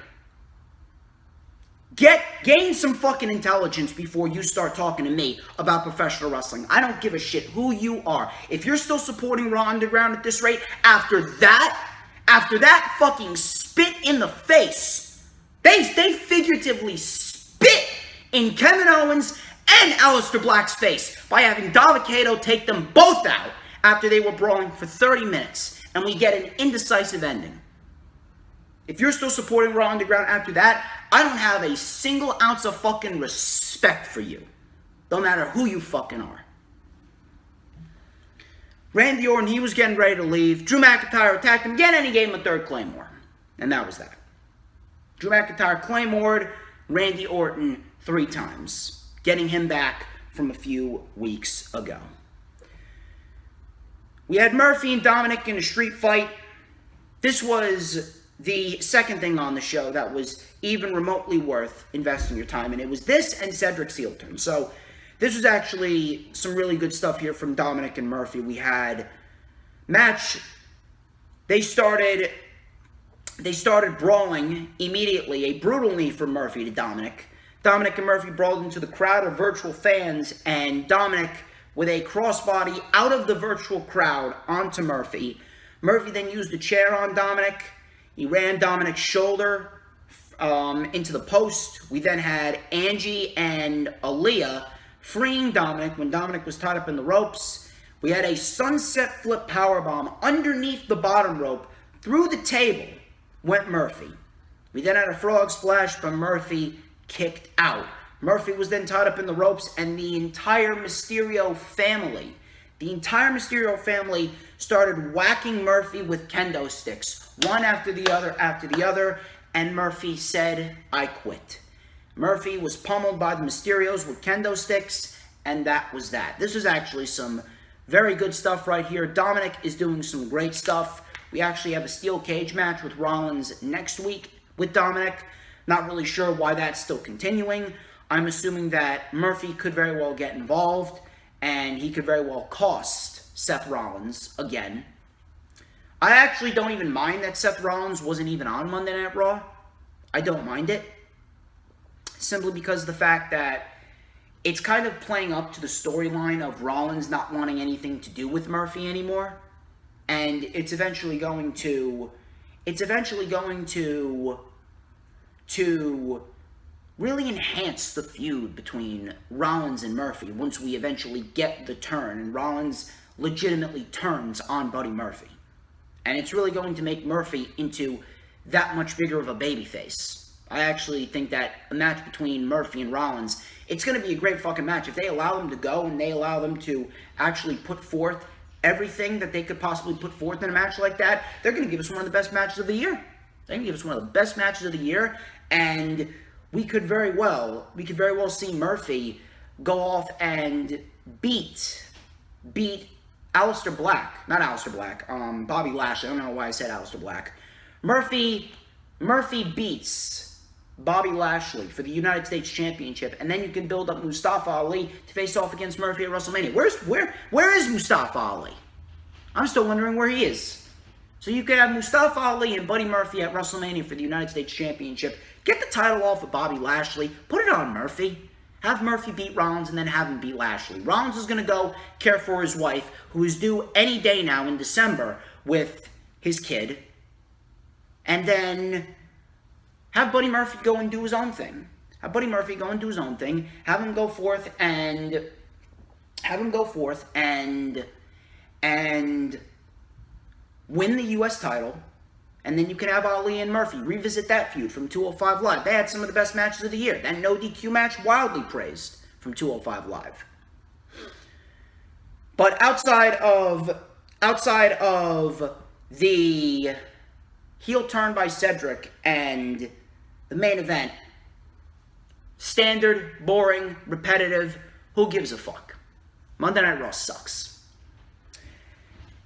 Gain some fucking intelligence before you start talking to me about professional wrestling. I don't give a shit who you are. If you're still supporting Raw Underground at this rate, after that fucking spit in the face, they figuratively spit in Kevin Owens and Aleister Black's face by having Dabba-Kato take them both out after they were brawling for 30 minutes, and we get an indecisive ending. If you're still supporting Raw Underground after that, I don't have a single ounce of fucking respect for you. No matter who you fucking are. Randy Orton, he was getting ready to leave. Drew McIntyre attacked him again, and he gave him a third Claymore. And that was that. Drew McIntyre Claymored Randy Orton 3 times, getting him back from a few weeks ago. We had Murphy and Dominic in a street fight. This was the second thing on the show that was even remotely worth investing your time in. It was this and Cedric's heel turn. So this was actually some really good stuff here from Dominic and Murphy. We had match. They started brawling immediately. A brutal knee from Murphy to Dominic. Dominic and Murphy brawled into the crowd of virtual fans, and Dominic with a crossbody out of the virtual crowd onto Murphy. Murphy then used a chair on Dominic. He ran Dominic's shoulder into the post. We then had Angie and Aaliyah freeing Dominic when Dominic was tied up in the ropes. We had a sunset flip powerbomb underneath the bottom rope. Through the table went Murphy. We then had a frog splash, but Murphy kicked out. Murphy was then tied up in the ropes, and the entire Mysterio family started whacking Murphy with kendo sticks, one after the other, and Murphy said, "I quit." Murphy was pummeled by the Mysterios with kendo sticks, and that was that. This was actually some very good stuff right here. Dominic is doing some great stuff. We actually have a steel cage match with Rollins next week with Dominic. Not really sure why that's still continuing. I'm assuming that Murphy could very well get involved, and he could very well cost Seth Rollins again. I actually don't even mind that Seth Rollins wasn't even on Monday Night Raw. I don't mind it. Simply because of the fact that it's kind of playing up to the storyline of Rollins not wanting anything to do with Murphy anymore. And it's eventually going to really enhance the feud between Rollins and Murphy once we eventually get the turn and Rollins legitimately turns on Buddy Murphy. And it's really going to make Murphy into that much bigger of a babyface. I actually think that a match between Murphy and Rollins, it's going to be a great fucking match. If they allow them to go and they allow them to actually put forth everything that they could possibly put forth in a match like that, they're going to give us one of the best matches of the year. They're going to give us one of the best matches of the year, and we could very well see Murphy go off and beat Bobby Lashley. I don't know why I said Aleister Black. Murphy beats Bobby Lashley for the United States Championship, and then you can build up Mustafa Ali to face off against Murphy at WrestleMania. Where is Mustafa Ali? I'm still wondering where he is. So you could have Mustafa Ali and Buddy Murphy at WrestleMania for the United States Championship. Get the title off of Bobby Lashley. Put it on Murphy. Have Murphy beat Rollins and then have him beat Lashley. Rollins is going to go care for his wife, who is due any day now in December with his kid. And then have Buddy Murphy go and do his own thing. Have him go forth and win the U.S. title. And then you can have Ali and Murphy revisit that feud from 205 Live. They had some of the best matches of the year. That no DQ match, wildly praised from 205 Live. But outside of the heel turn by Cedric and the main event, standard, boring, repetitive, who gives a fuck? Monday Night Raw sucks.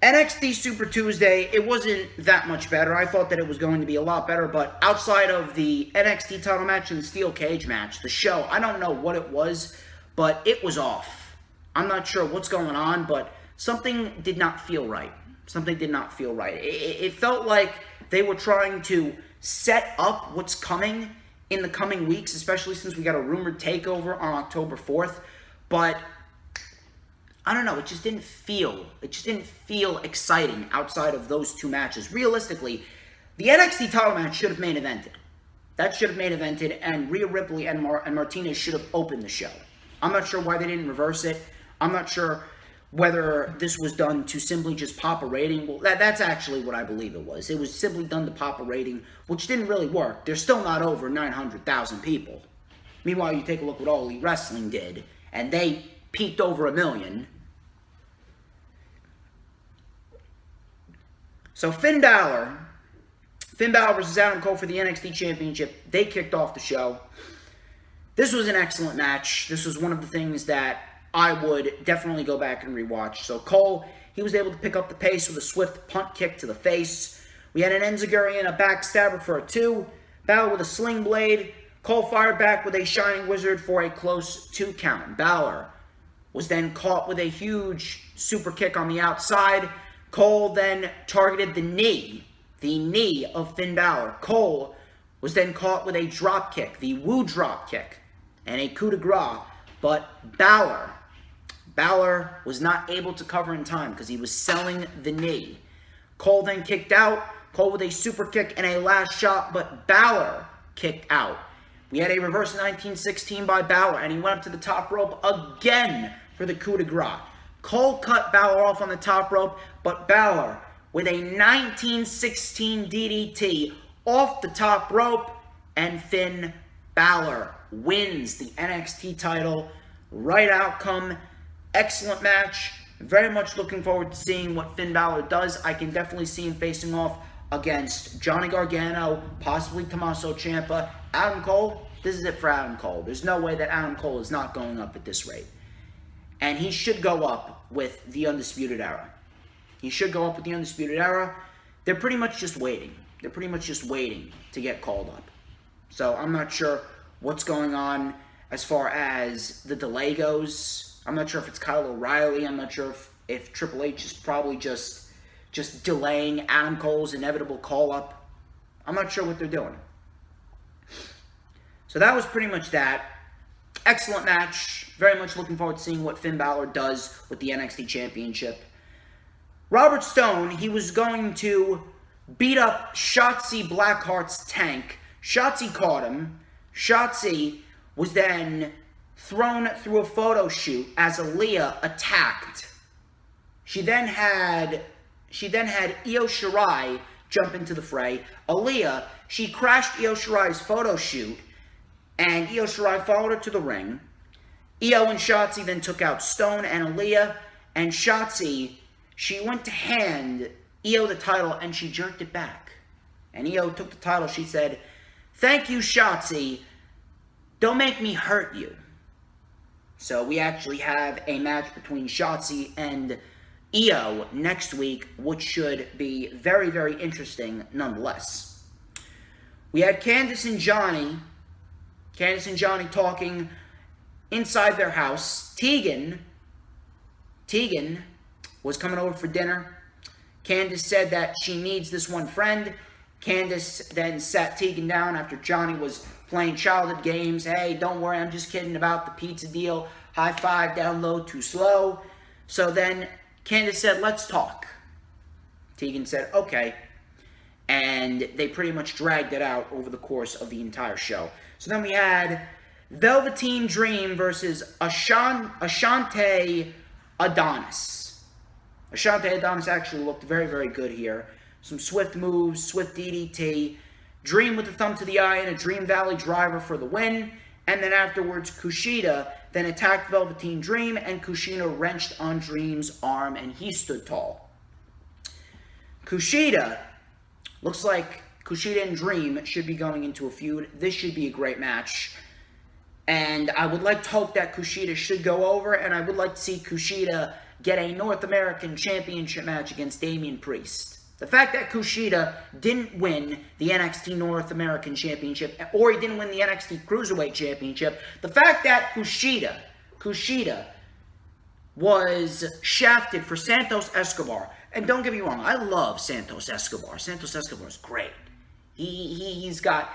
NXT Super Tuesday, it wasn't that much better. I thought that it was going to be a lot better, but outside of the NXT title match and the steel cage match, the show, I don't know what it was, but it was off. I'm not sure what's going on, but something did not feel right. It felt like they were trying to set up what's coming in the coming weeks, especially since we got a rumored takeover on October 4th, but I don't know, it just didn't feel exciting outside of those two matches. Realistically, the NXT title match should have main evented. That should have main evented, and Rhea Ripley and Martinez should have opened the show. I'm not sure why they didn't reverse it. I'm not sure whether this was done to simply just pop a rating. Well, that's actually what I believe it was. It was simply done to pop a rating, which didn't really work. They're still not over 900,000 people. Meanwhile, you take a look what All Elite Wrestling did, and they peaked over 1 million. So Finn Balor versus Adam Cole for the NXT Championship. They kicked off the show. This was an excellent match. This was one of the things that I would definitely go back and rewatch. So Cole, he was able to pick up the pace with a swift punt kick to the face. We had an enziguri and a backstabber for a 2. Balor with a sling blade. Cole fired back with a Shining Wizard for a close 2 count. Balor was then caught with a huge super kick on the outside. Cole then targeted the knee of Finn Balor. Cole was then caught with a drop kick, the Woo drop kick, and a coup de grace. But Balor was not able to cover in time because he was selling the knee. Cole then kicked out. Cole with a super kick and a last shot, but Balor kicked out. We had a reverse 1916 by Balor, and he went up to the top rope again for the coup de grace. Cole cut Balor off on the top rope, but Balor with a 1916 DDT off the top rope, and Finn Balor wins the NXT title. Right outcome, excellent match. Very much looking forward to seeing what Finn Balor does. I can definitely see him facing off against Johnny Gargano, possibly Tommaso Ciampa. Adam Cole, this is it for Adam Cole. There's no way that Adam Cole is not going up at this rate. And he should go up with the Undisputed Era. He should go up with the Undisputed Era. They're pretty much just waiting. They're pretty much just waiting to get called up. So I'm not sure what's going on as far as the delay goes. I'm not sure if it's Kyle O'Reilly. I'm not sure if Triple H is probably just delaying Adam Cole's inevitable call-up. I'm not sure what they're doing. So that was pretty much that. Excellent match. Very much looking forward to seeing what Finn Balor does with the NXT Championship. Robert Stone, he was going to beat up Shotzi Blackheart's tank. Shotzi caught him. Shotzi was then thrown through a photo shoot as Aaliyah attacked. She then had Io Shirai jump into the fray. Aaliyah, she crashed Io Shirai's photo shoot, and Io Shirai followed her to the ring. Io and Shotzi then took out Stone and Aaliyah, and Shotzi, she went to hand Io the title, and she jerked it back. And Io took the title. She said, "Thank you, Shotzi. Don't make me hurt you." So we actually have a match between Shotzi and Io next week, which should be very, very interesting nonetheless. We had Candice and Johnny talking inside their house. Tegan was coming over for dinner. Candice said that she needs this one friend. Candice then sat Tegan down after Johnny was playing childhood games. "Hey, don't worry, I'm just kidding about the pizza deal. High five, down low, too slow." So then Candice said, "Let's talk." Tegan said, "Okay." And they pretty much dragged it out over the course of the entire show. So then we had Velveteen Dream versus Ashante Adonis. Ashante Adonis actually looked very, very good here. Some swift moves, swift DDT. Dream with the thumb to the eye and a Dream Valley driver for the win. And then afterwards, Kushida then attacked Velveteen Dream, and Kushida wrenched on Dream's arm, and he stood tall. Kushida, looks like Kushida and Dream should be going into a feud. This should be a great match. And I would like to hope that Kushida should go over, and I would like to see Kushida get a North American Championship match against Damien Priest. The fact that Kushida didn't win the NXT North American Championship, or he didn't win the NXT Cruiserweight Championship, the fact that Kushida was shafted for Santos Escobar, and don't get me wrong, I love Santos Escobar. Santos Escobar is great. He's got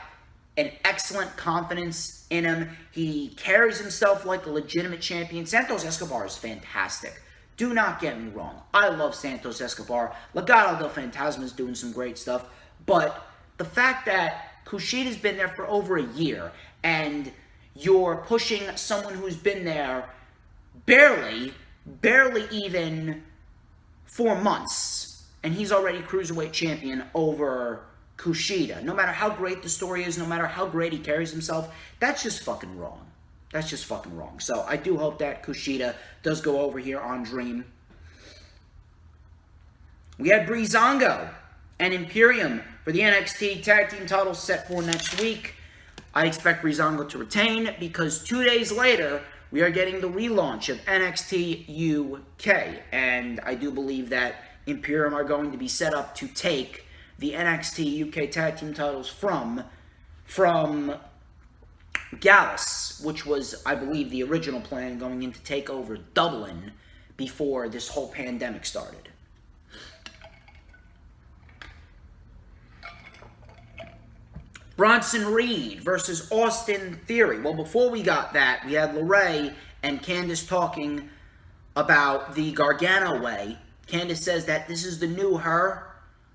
an excellent confidence in him. He carries himself like a legitimate champion. Santos Escobar is fantastic. Do not get me wrong. I love Santos Escobar. Legado del Fantasma is doing some great stuff. But the fact that Kushida's been there for over a year, and you're pushing someone who's been there barely even 4 months, and he's already Cruiserweight Champion over Kushida. No matter how great the story is, no matter how great he carries himself, that's just fucking wrong. That's just fucking wrong. So I do hope that Kushida does go over here on Dream. We had Breezango and Imperium for the NXT Tag Team titles set for next week. I expect Breezango to retain because 2 days later, we are getting the relaunch of NXT UK. And I do believe that Imperium are going to be set up to take the NXT UK Tag Team titles from Gallus, which was, I believe, the original plan going into TakeOver Dublin before this whole pandemic started. Bronson Reed versus Austin Theory. Well, before we got that, we had LeRae and Candice talking about the Gargano way. Candice says that this is the new her,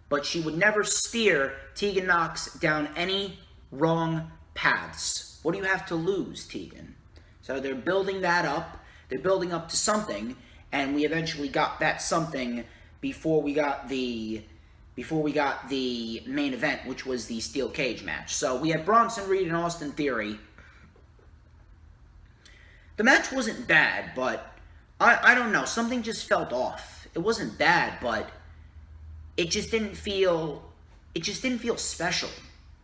but she would never steer Tegan Nox down any wrong paths. What do you have to lose, Tegan? So they're building that up. They're building up to something, and we eventually got that something before we got the main event, which was the steel cage match. So we had Bronson Reed and Austin Theory. The match wasn't bad, but I don't know. Something just felt off. It wasn't bad, but it just didn't feel special.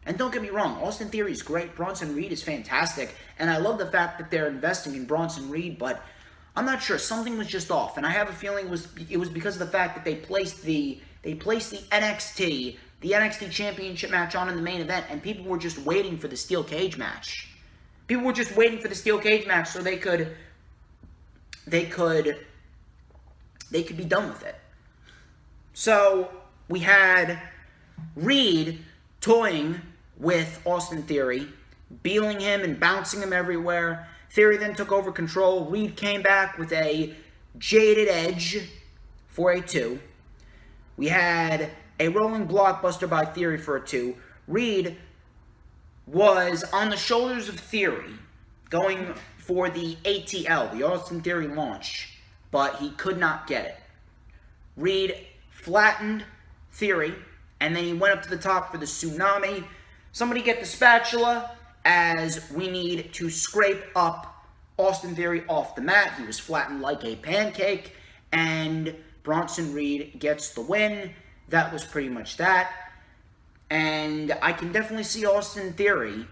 And don't get me wrong, Austin Theory is great. Bronson Reed is fantastic. And I love the fact that they're investing in Bronson Reed, but I'm not sure. Something was just off. And I have a feeling it was because of the fact that they placed the NXT Championship match on in the main event, and people were just waiting for the steel cage match. People were just waiting for the steel cage match so they could be done with it. So we had Reed toying with Austin Theory, beeling him and bouncing him everywhere. Theory then took over control. Reed came back with a jaded edge for a 2. We had a rolling blockbuster by Theory for a 2. Reed was on the shoulders of Theory, going for the ATL, the Austin Theory launch, but he could not get it. Reed flattened Theory, and then he went up to the top for the tsunami. Somebody get the spatula, as we need to scrape up Austin Theory off the mat. He was flattened like a pancake, and Bronson Reed gets the win. That was pretty much that. And I can definitely see Austin Theory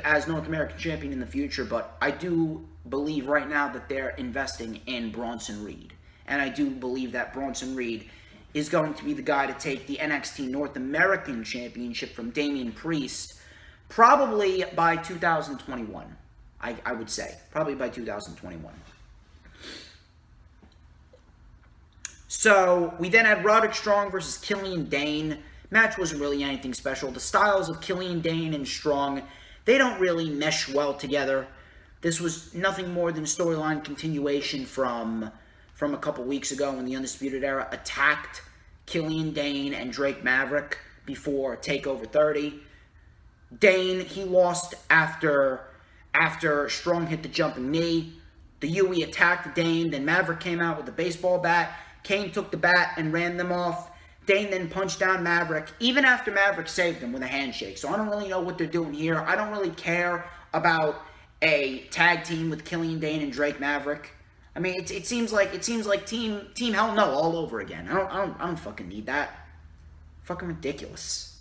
as North American champion in the future, but I do believe right now that they're investing in Bronson Reed. And I do believe that Bronson Reed is going to be the guy to take the NXT North American Championship from Damien Priest, probably by 2021, I would say. Probably by 2021. So, we then had Roderick Strong versus Killian Dane. Match wasn't really anything special. The styles of Killian Dane and Strong, they don't really mesh well together. This was nothing more than a storyline continuation from a couple weeks ago when the Undisputed Era attacked Killian Dane and Drake Maverick before TakeOver 30. Dane, he lost after Strong hit the jumping knee. The UE attacked Dane, then Maverick came out with the baseball bat. Kane took the bat and ran them off. Dane then punched down Maverick, even after Maverick saved him with a handshake. So I don't really know what they're doing here. I don't really care about a tag team with Killian Dane and Drake Maverick. I mean, it seems like Team Hell No all over again. I don't fucking need that. Fucking ridiculous.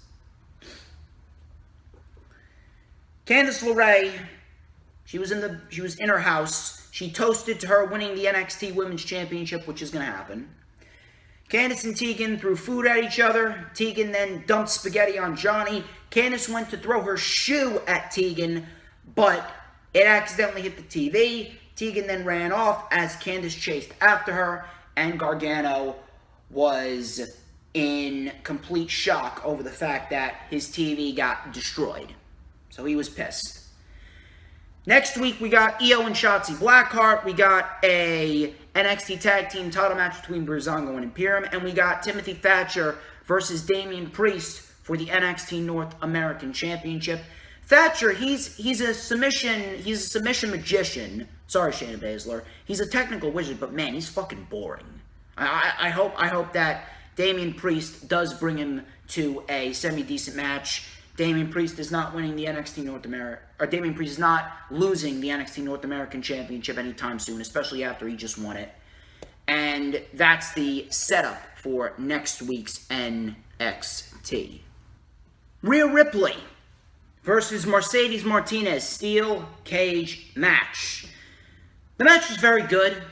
Candice LeRae, she was in her house. She toasted to her winning the NXT Women's Championship, which is going to happen. Candice and Tegan threw food at each other. Tegan then dumped spaghetti on Johnny. Candice went to throw her shoe at Tegan, but it accidentally hit the TV. Tegan then ran off as Candice chased after her, and Gargano was in complete shock over the fact that his TV got destroyed. So he was pissed. Next week, we got Io and Shotzi Blackheart. We got a NXT Tag Team title match between Breezango and Imperium. And we got Timothy Thatcher versus Damien Priest for the NXT North American Championship. Thatcher, he's a submission magician. Sorry, Shayna Baszler. He's a technical wizard, but man, he's fucking boring. I hope that Damien Priest does bring him to a semi-decent match. Damien Priest is not winning the NXT North America, or Damien Priest is not losing the NXT North American Championship anytime soon, especially after he just won it. And that's the setup for next week's NXT. Rhea Ripley versus Mercedes Martinez steel cage match. The match was very good.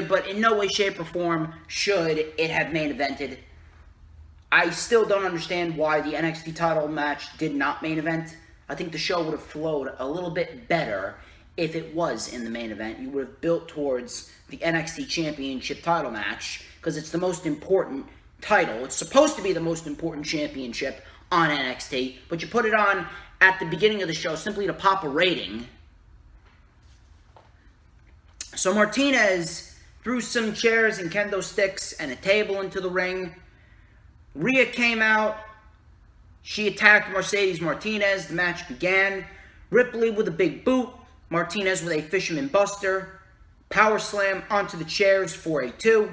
But in no way, shape, or form should it have main evented. I still don't understand why the NXT title match did not main event. I think the show would have flowed a little bit better if it was in the main event. You would have built towards the NXT Championship title match, because it's the most important title. It's supposed to be the most important championship on NXT, but you put it on at the beginning of the show simply to pop a rating. So Martinez threw some chairs and kendo sticks and a table into the ring. Rhea came out. She attacked Mercedes Martinez. The match began. Ripley with a big boot. Martinez with a fisherman buster. Power slam onto the chairs for a 2.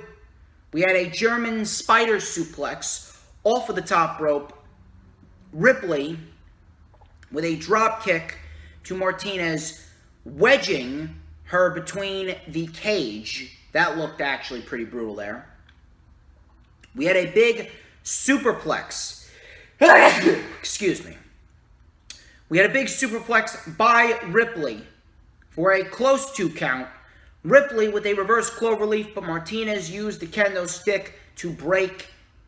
We had a German spider suplex off of the top rope. Ripley with a drop kick to Martinez, wedging her between the cage. That looked actually pretty brutal there. We had a big superplex. Excuse me. We had a big superplex by Ripley for a close 2 count. Ripley with a reverse cloverleaf, but Martinez used the kendo stick to break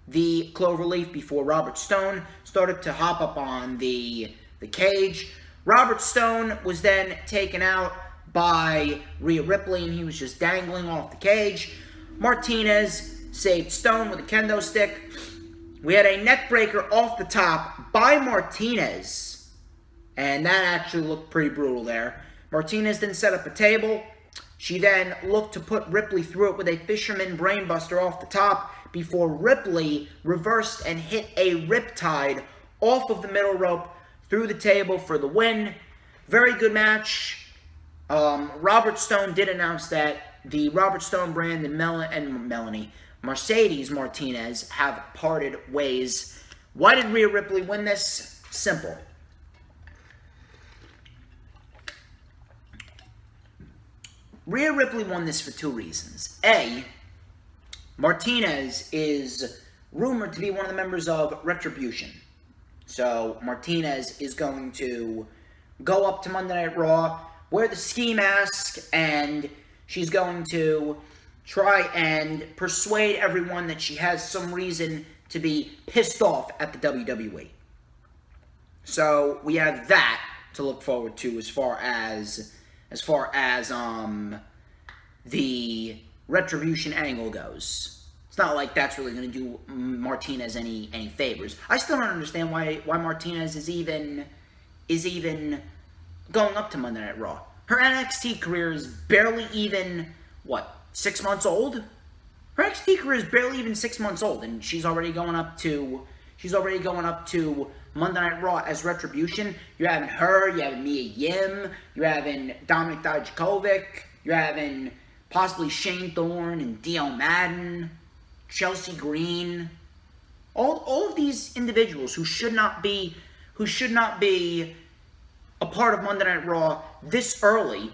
the cloverleaf before Robert Stone started to hop up on the cage. Robert Stone was then taken out by Rhea Ripley, and he was just dangling off the cage. Martinez saved Stone with a kendo stick. We had a neck breaker off the top by Martinez, and that actually looked pretty brutal there. Martinez then set up a table. She then looked to put Ripley through it with a fisherman brainbuster off the top before Ripley reversed and hit a riptide off of the middle rope through the table for the win. Very good match. Robert Stone did announce that the Robert Stone brand and Mercedes Martinez have parted ways. Why did Rhea Ripley win this? Simple. Rhea Ripley won this for 2 reasons. A, Martinez is rumored to be one of the members of Retribution. So Martinez is going to go up to Monday Night Raw, wear the ski mask, and she's going to try and persuade everyone that she has some reason to be pissed off at the WWE. So we have that to look forward to as far as the Retribution angle goes. It's not like that's really going to do Martinez any favors. I still don't understand why Martinez is even going up to Monday Night Raw. Her NXT career is barely even 6 months old. Her NXT career is barely even 6 months old, and she's already going up to Monday Night Raw as Retribution. You're having her, you're having Mia Yim, you're having Dominik Dijakovic, you're having possibly Shane Thorne and Dio Madden, Chelsea Green. All of these individuals who should not be a part of Monday Night Raw this early,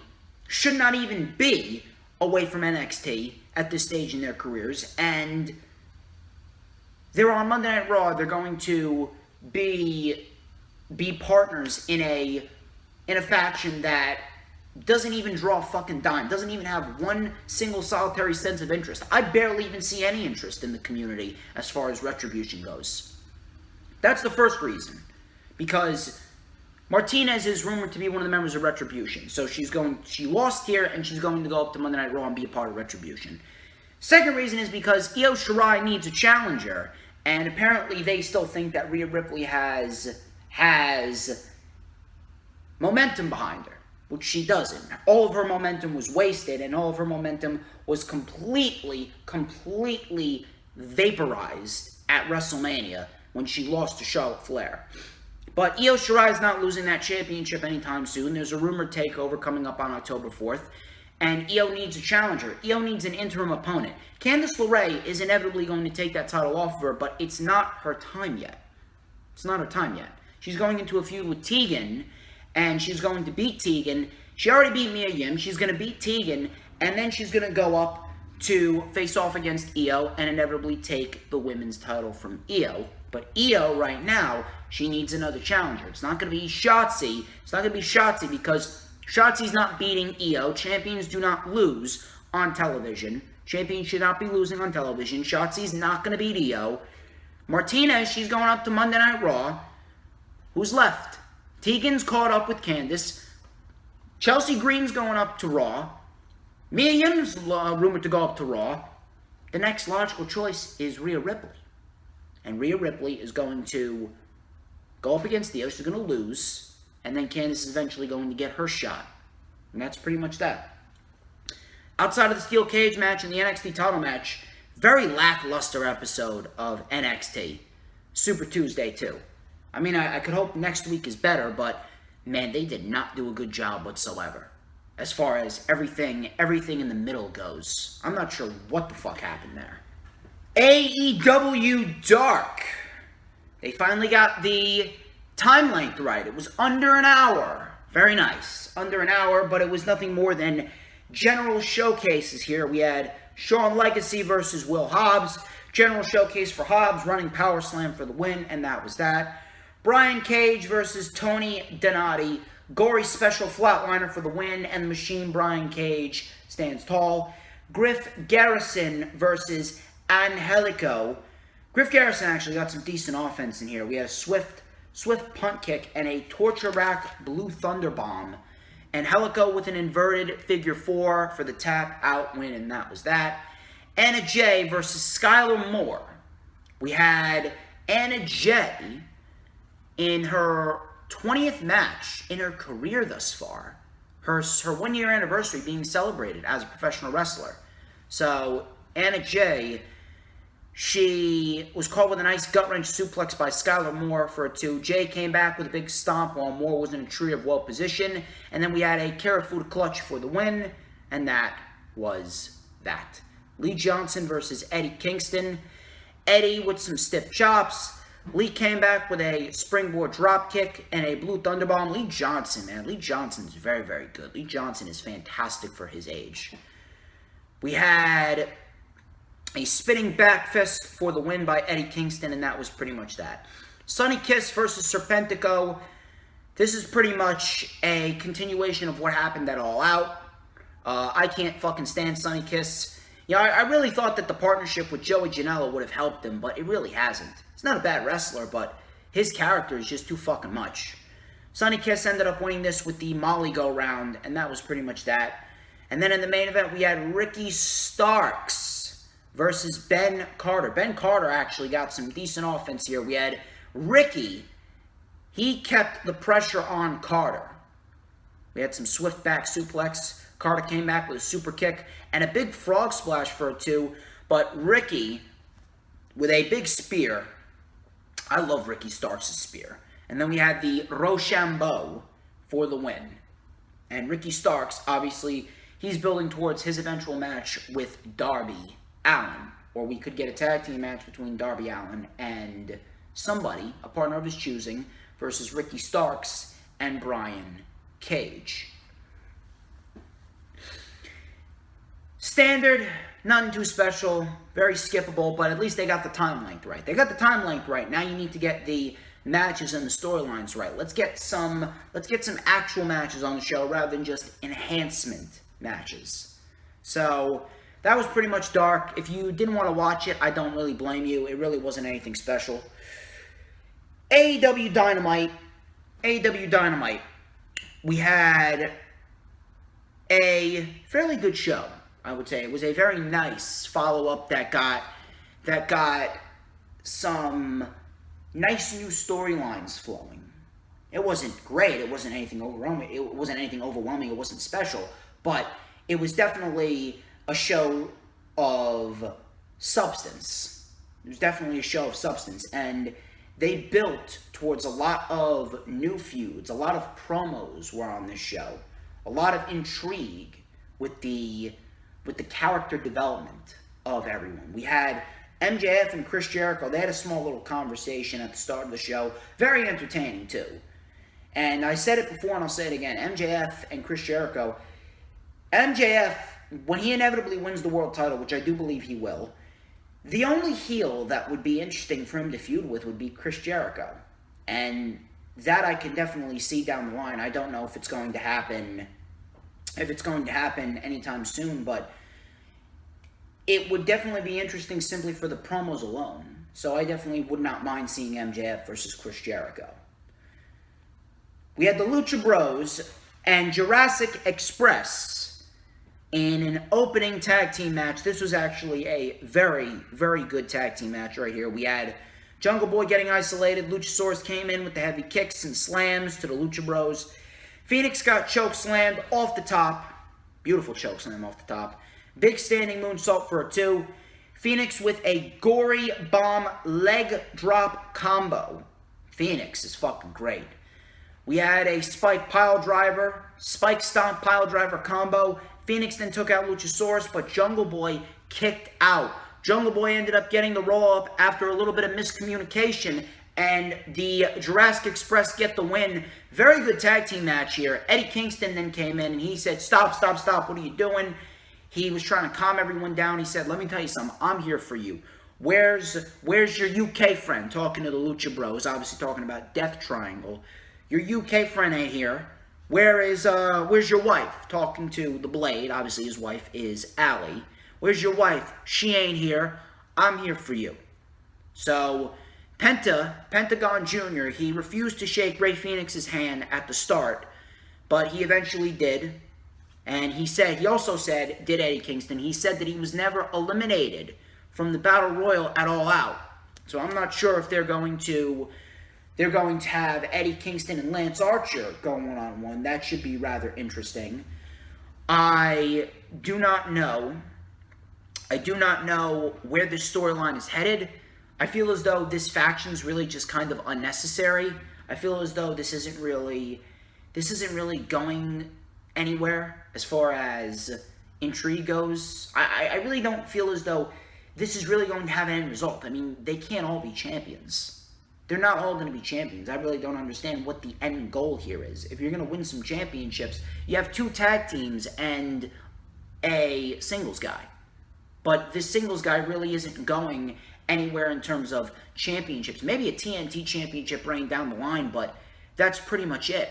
should not even be away from NXT at this stage in their careers, and they're on Monday Night Raw. They're going to be partners in a faction that doesn't even draw a fucking dime, doesn't even have one single solitary sense of interest. I barely even see any interest in the community as far as Retribution goes. That's the first reason, because Martinez is rumored to be one of the members of Retribution. So she lost here, and she's going to go up to Monday Night Raw and be a part of Retribution. Second reason is because Io Shirai needs a challenger, and apparently they still think that Rhea Ripley has momentum behind her, which she doesn't. All of her momentum was wasted, and all of her momentum was completely vaporized at WrestleMania when she lost to Charlotte Flair. But Io Shirai is not losing that championship anytime soon. There's a rumored takeover coming up on October 4th. And Io needs a challenger. Io needs an interim opponent. Candice LeRae is inevitably going to take that title off of her, but it's not her time yet. It's not her time yet. She's going into a feud with Tegan, and she's going to beat Tegan. She already beat Mia Yim. She's going to beat Tegan, and then she's going to go up to face off against Io and inevitably take the women's title from Io. But Io, right now, she needs another challenger. It's not going to be Shotzi. It's not going to be Shotzi because Shotzi's not beating Io. Champions do not lose on television. Champions should not be losing on television. Shotzi's not going to beat Io. Martinez, she's going up to Monday Night Raw. Who's left? Tegan's caught up with Candice. Chelsea Green's going up to Raw. Mia Yim's rumored to go up to Raw. The next logical choice is Rhea Ripley. And Rhea Ripley is going to go up against Io. She's going to lose. And then Candice is eventually going to get her shot. And that's pretty much that. Outside of the steel cage match and the NXT title match, very lackluster episode of NXT. Super Tuesday, too. I mean, I could hope next week is better, but, man, they did not do a good job whatsoever. As far as everything in the middle goes. I'm not sure what the fuck happened there. AEW Dark. They finally got the time length right. It was under an hour. Very nice. Under an hour, but it was nothing more than general showcases here. We had Shawn Legacy versus Will Hobbs. General showcase for Hobbs, running Power Slam for the win, and that was that. Brian Cage versus Tony Donati. Gory special flatliner for the win, and the Machine Brian Cage stands tall. Griff Garrison versus Angelico. Griff Garrison actually got some decent offense in here. We had a swift punt kick and a torture rack blue thunder bomb. Angelico with an inverted figure 4 for the tap out win, and that was that. Anna Jay versus Skylar Moore. We had Anna Jay in her 20th match in her career thus far. Her 1-year anniversary being celebrated as a professional wrestler. So, Anna Jay, she was caught with a nice gut-wrench suplex by Skylar Moore for a 2. Jay came back with a big stomp while Moore was in a tree of woe position. And then we had a Karafuda clutch for the win. And that was that. Lee Johnson versus Eddie Kingston. Eddie with some stiff chops. Lee came back with a springboard drop kick and a blue thunderbomb. Lee Johnson, man. Lee Johnson is very, very good. Lee Johnson is fantastic for his age. We had a spinning back fist for the win by Eddie Kingston, and that was pretty much that. Sonny Kiss versus Serpentico. This is pretty much a continuation of what happened at All Out. I can't fucking stand Sonny Kiss. Yeah, I really thought that the partnership with Joey Janela would have helped him, but it really hasn't. He's not a bad wrestler, but his character is just too fucking much. Sonny Kiss ended up winning this with the Molly go-round, and that was pretty much that. And then in the main event, we had Ricky Starks versus Ben Carter. Ben Carter actually got some decent offense here. We had Ricky. He kept the pressure on Carter. We had some swift back suplex. Carter came back with a super kick and a big frog splash for a 2. But Ricky, with a big spear. I love Ricky Starks' spear. And then we had the Rochambeau for the win. And Ricky Starks, obviously, he's building towards his eventual match with Darby Allin. Or we could get a tag team match between Darby Allin and somebody, a partner of his choosing, versus Ricky Starks and Brian Cage. Standard, nothing too special, very skippable, but at least they got the time length right. They got the time length right. Now you need to get the matches and the storylines right. Let's get some actual matches on the show rather than just enhancement matches. So that was pretty much Dark. If you didn't want to watch it, I don't really blame you. It really wasn't anything special. AEW Dynamite. We had a fairly good show, I would say. It was a very nice follow-up that got some nice new storylines flowing. It wasn't great. It wasn't anything overwhelming. It wasn't special. But it was definitely a show of substance. It was definitely a show of substance. And they built towards a lot of new feuds. A lot of promos were on this show. A lot of intrigue with the character development of everyone. We had MJF and Chris Jericho. They had a small little conversation at the start of the show. Very entertaining, too. And I said it before and I'll say it again. MJF and Chris Jericho. MJF when he inevitably wins the world title, which I do believe he will, the only heel that would be interesting for him to feud with would be Chris Jericho. And that I can definitely see down the line. I don't know if it's going to happen, anytime soon, but it would definitely be interesting simply for the promos alone. So I definitely would not mind seeing MJF versus Chris Jericho. We had the Lucha Bros and Jurassic Express in an opening tag team match. This was actually a very, very good tag team match right here. We had Jungle Boy getting isolated. Luchasaurus came in with the heavy kicks and slams to the Lucha Bros. Phoenix got choke slammed off the top. Beautiful choke slam off the top. Big standing moonsault for a 2. Phoenix with a gory bomb leg drop combo. Phoenix is fucking great. We had a spike stomp pile driver combo. Phoenix then took out Luchasaurus, but Jungle Boy kicked out. Jungle Boy ended up getting the roll-up after a little bit of miscommunication, and the Jurassic Express get the win. Very good tag team match here. Eddie Kingston then came in, and he said, stop, what are you doing? He was trying to calm everyone down. He said, let me tell you something, I'm here for you. Where's your UK friend? Talking to the Lucha Bros, obviously talking about Death Triangle. Your UK friend ain't here. Where's your wife? Talking to the Blade. Obviously, his wife is Allie. Where's your wife? She ain't here. I'm here for you. So, Pentagon Jr., he refused to shake Rey Fenix's hand at the start, but he eventually did. And he also said, Eddie Kingston, he said that he was never eliminated from the Battle Royal at All Out. So I'm not sure if they're going to have Eddie Kingston and Lance Archer go one-on-one. That should be rather interesting. I do not know where this storyline is headed. I feel as though this faction is really just kind of unnecessary. I feel as though this isn't really going anywhere as far as intrigue goes. I really don't feel as though this is really going to have an end result. I mean, they can't all be champions. They're not all going to be champions. I really don't understand what the end goal here is. If you're going to win some championships, you have 2 tag teams and a singles guy. But this singles guy really isn't going anywhere in terms of championships. Maybe a TNT championship reign down the line, but that's pretty much it.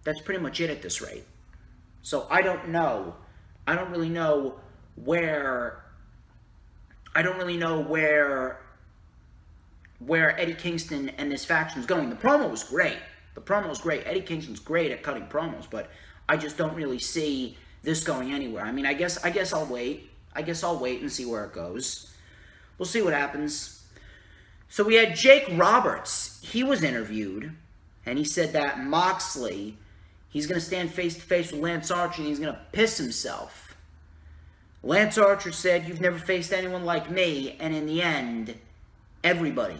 That's pretty much it at this rate. So I don't know. I don't really know where Eddie Kingston and this faction is going. The promo was great. Eddie Kingston's great at cutting promos, but I just don't really see this going anywhere. I mean, I guess I'll wait. I'll wait and see where it goes. We'll see what happens. So we had Jake Roberts. He was interviewed, and he said that Moxley, he's going to stand face-to-face with Lance Archer, and he's going to piss himself. Lance Archer said, you've never faced anyone like me, and in the end, everybody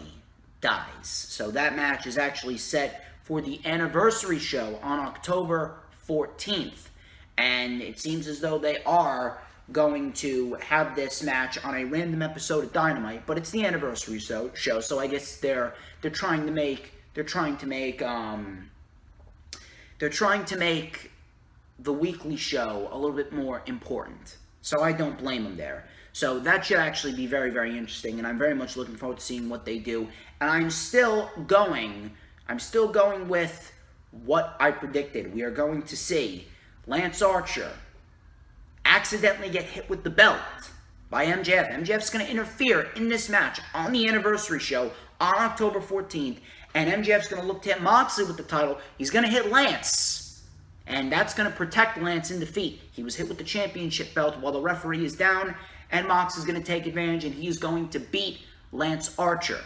dies. So that match is actually set for the anniversary show on October 14th. And it seems as though they are going to have this match on a random episode of Dynamite, but it's the anniversary show, so I guess they're trying to make the weekly show a little bit more important. So I don't blame them there. So that should actually be very, very interesting, and I'm very much looking forward to seeing what they do. And I'm still going with what I predicted. We are going to see Lance Archer accidentally get hit with the belt by MJF. MJF's going to interfere in this match on the anniversary show on October 14th, and MJF's going to look to hit Moxley with the title. He's going to hit Lance, and that's going to protect Lance in defeat. He was hit with the championship belt while the referee is down, and Mox is going to take advantage, and he's going to beat Lance Archer.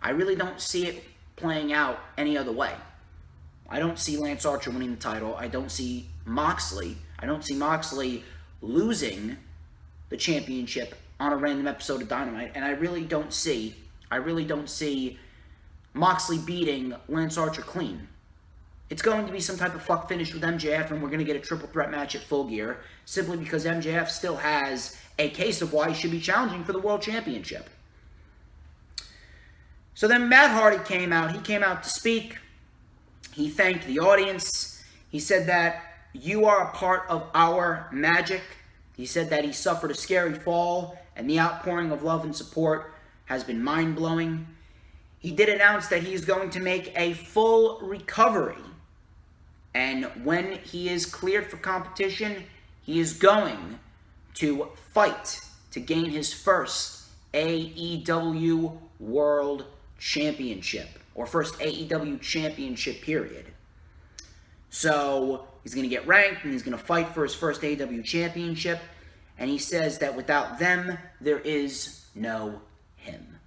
I really don't see it playing out any other way. I don't see Lance Archer winning the title. I don't see Moxley losing the championship on a random episode of Dynamite, and I really don't see Moxley beating Lance Archer clean. It's going to be some type of fuck finish with MJF, and we're going to get a triple threat match at Full Gear, simply because MJF still has a case of why he should be challenging for the World Championship. So then Matt Hardy came out. He came out to speak. He thanked the audience. He said that you are a part of our magic. He said that he suffered a scary fall, and the outpouring of love and support has been mind-blowing. He did announce that he is going to make a full recovery. And when he is cleared for competition, he is going to fight to gain his first AEW World Championship, or first AEW Championship, period. So he's going to get ranked, and he's going to fight for his first AEW Championship. And he says that without them, there is no him.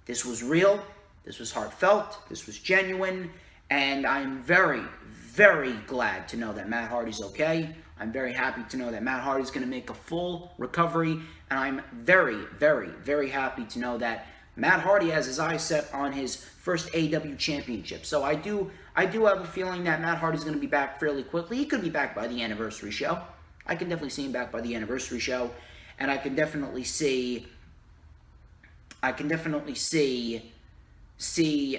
This was real. This was heartfelt. This was genuine. And I'm very, very glad to know that Matt Hardy's okay. I'm very happy to know that Matt Hardy's going to make a full recovery. And I'm very, very, very happy to know that Matt Hardy has his eyes set on his first AEW Championship. So I do have a feeling that Matt Hardy's going to be back fairly quickly. He could be back by the anniversary show. I can definitely see him back by the anniversary show. And I can definitely see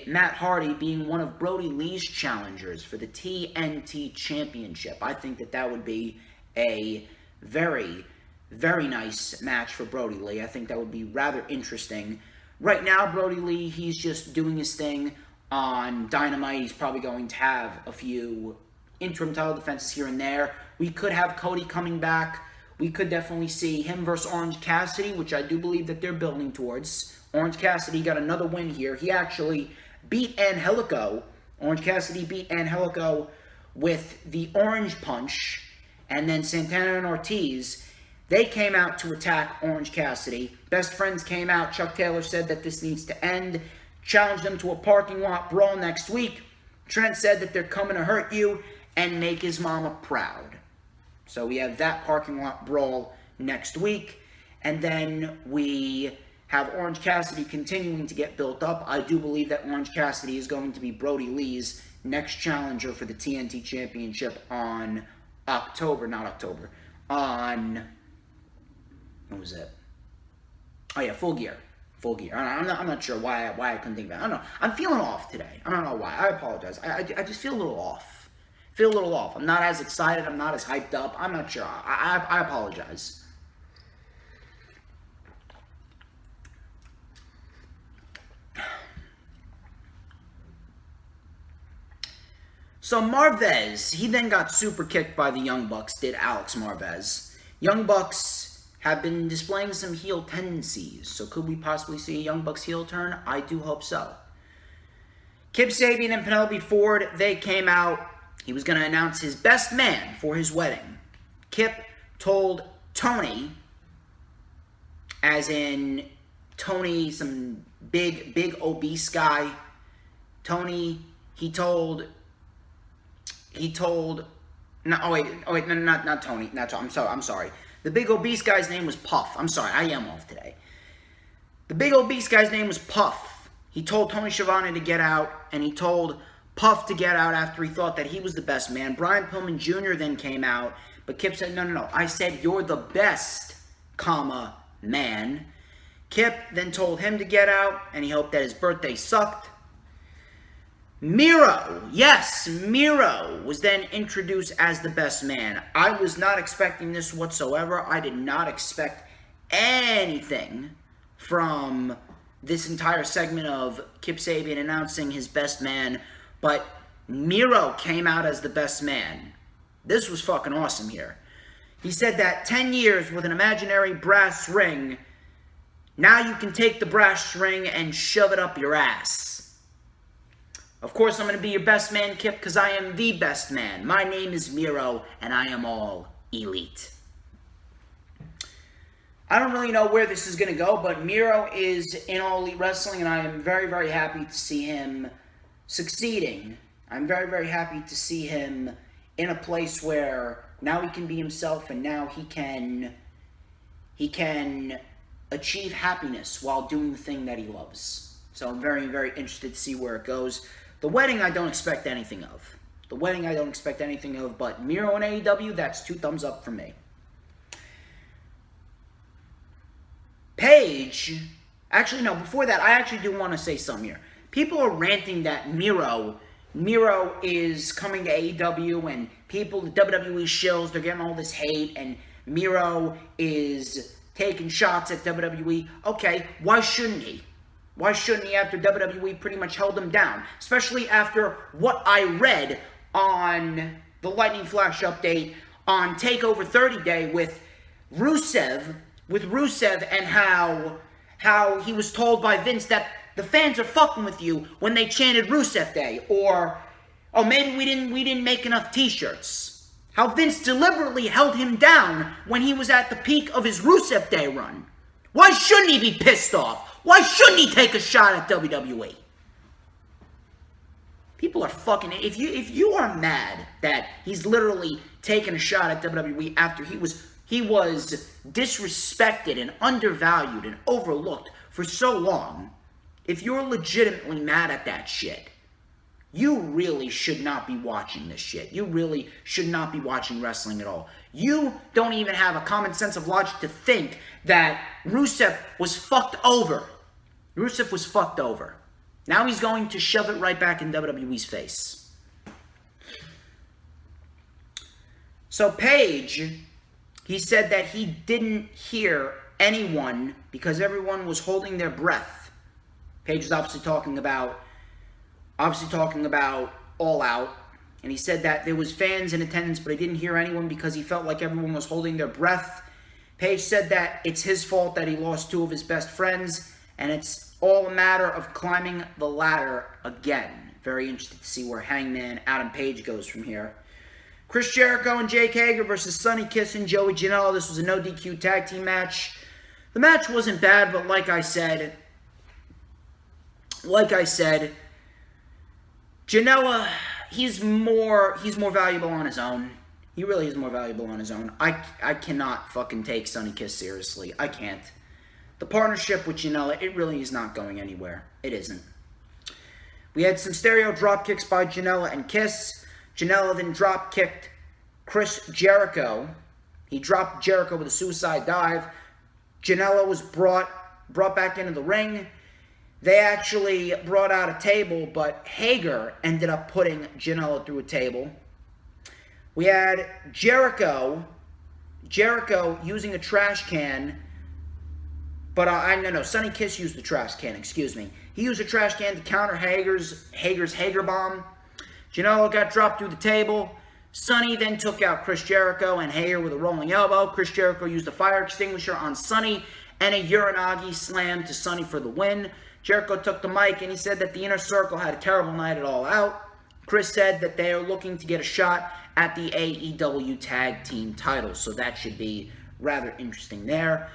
Matt Hardy being one of Brody Lee's challengers for the TNT Championship. I think that would be a very, very nice match for Brody Lee. I think that would be rather interesting. Right now, Brody Lee, he's just doing his thing on Dynamite. He's probably going to have a few interim title defenses here and there. We could have Cody coming back. We could definitely see him versus Orange Cassidy, which I do believe that they're building towards. Orange Cassidy got another win here. He actually beat Angelico. Orange Cassidy beat Angelico with the Orange Punch. And then Santana and Ortiz, they came out to attack Orange Cassidy. Best Friends came out. Chuck Taylor said that this needs to end. Challenged them to a parking lot brawl next week. Trent said that they're coming to hurt you and make his mama proud. So we have that parking lot brawl next week. And then we have Orange Cassidy continuing to get built up. I do believe that Orange Cassidy is going to be Brody Lee's next challenger for the TNT Championship on what was it? Oh yeah, Full Gear. Full Gear. I'm not sure why I couldn't think of it. I don't know. I'm feeling off today. I don't know why. I apologize. I just feel a little off. I'm not as excited. I'm not as hyped up. I'm not sure. I apologize. So Marvez, he then got super kicked by the Young Bucks, did Alex Marvez. Young Bucks have been displaying some heel tendencies, so could we possibly see a Young Bucks heel turn? I do hope so. Kip Sabian and Penelope Ford, they came out. He was going to announce his best man for his wedding. Kip told Tony, as in Tony, some big obese guy. Tony, not Tony. I'm sorry. The big obese guy's name was Puff. I'm sorry, I am off today. The big obese guy's name was Puff. He told Tony Schiavone to get out, and he told Puff to get out after he thought that he was the best man. Brian Pillman Jr. then came out, but Kip said, no. I said, you're the best, man. Kip then told him to get out, and he hoped that his birthday sucked. Miro was then introduced as the best man. I was not expecting this whatsoever. I did not expect anything from this entire segment of Kip Sabian announcing his best man, but Miro came out as the best man. This was fucking awesome here. He said that 10 years with an imaginary brass ring, now you can take the brass ring and shove it up your ass. Of course, I'm going to be your best man, Kip, because I am the best man. My name is Miro, and I am all elite. I don't really know where this is going to go, but Miro is in All Elite Wrestling, and I am very, very happy to see him succeeding. I'm very, very happy to see him in a place where now he can be himself, and now he can achieve happiness while doing the thing that he loves. So I'm very, very interested to see where it goes. The wedding, I don't expect anything of. But Miro and AEW, that's 2 thumbs up for me. Paige, actually, no, before that, I actually do want to say something here. People are ranting that Miro Miro is coming to AEW, and people, the WWE shills, they're getting all this hate, and Miro is taking shots at WWE. Okay, why shouldn't he? Why shouldn't he after WWE pretty much held him down? Especially after what I read on the Lightning Flash update on TakeOver 30 Day with Rusev, and how he was told by Vince that the fans are fucking with you when they chanted Rusev Day, or oh, maybe we didn't make enough t-shirts. How Vince deliberately held him down when he was at the peak of his Rusev Day run. Why shouldn't he be pissed off? Why shouldn't he take a shot at WWE? People are fucking... If you are mad that he's literally taking a shot at WWE after he was disrespected and undervalued and overlooked for so long, if you're legitimately mad at that shit, you really should not be watching this shit. You really should not be watching wrestling at all. You don't even have a common sense of logic to think that Rusev was fucked over. Rusev was fucked over. Now he's going to shove it right back in WWE's face. So Paige, he said that he didn't hear anyone because everyone was holding their breath. Paige was obviously talking about All Out, and he said that there was fans in attendance, but he didn't hear anyone because he felt like everyone was holding their breath. Paige said that it's his fault that he lost two of his best friends, and it's all a matter of climbing the ladder again. Very interested to see where Hangman Adam Page goes from here. Chris Jericho and Jake Hager versus Sonny Kiss and Joey Janela. This was a no DQ tag team match. The match wasn't bad, but like I said, Janela, he's more valuable on his own. He really is more valuable on his own. I cannot fucking take Sonny Kiss seriously. I can't. The partnership with Janela, it really is not going anywhere. It isn't. We had some stereo drop kicks by Janela and Kiss. Janela then drop kicked Chris Jericho. He dropped Jericho with a suicide dive. Janela was brought back into the ring. They actually brought out a table, but Hager ended up putting Janela through a table. We had Jericho using a trash can, but Sonny Kiss used the trash can, excuse me. He used a trash can to counter Hager's Hager bomb. Janela got dropped through the table. Sonny then took out Chris Jericho and Hager with a rolling elbow. Chris Jericho used a fire extinguisher on Sonny and a Uranagi slam to Sonny for the win. Jericho took the mic and he said that the Inner Circle had a terrible night at All Out. Chris said that they are looking to get a shot at the AEW Tag Team titles, so that should be rather interesting there.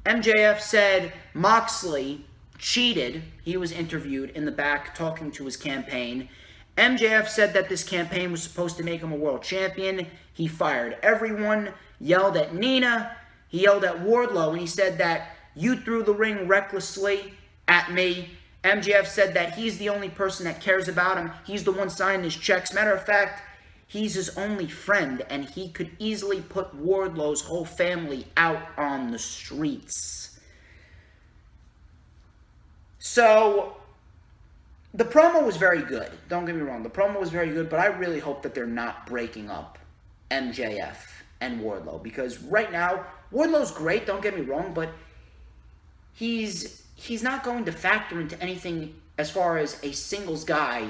MJF said Moxley cheated. He was interviewed in the back talking to his campaign. MJF said that this campaign was supposed to make him a world champion. He fired everyone, yelled at Nina, he yelled at Wardlow, and he said that you threw the ring recklessly at me. MJF said that he's the only person that cares about him. He's the one signing his checks. Matter of fact, he's his only friend, and he could easily put Wardlow's whole family out on the streets. So, the promo was very good. Don't get me wrong. The promo was very good, but I really hope that they're not breaking up MJF and Wardlow, because right now, Wardlow's great, don't get me wrong, but he's not going to factor into anything as far as a singles guy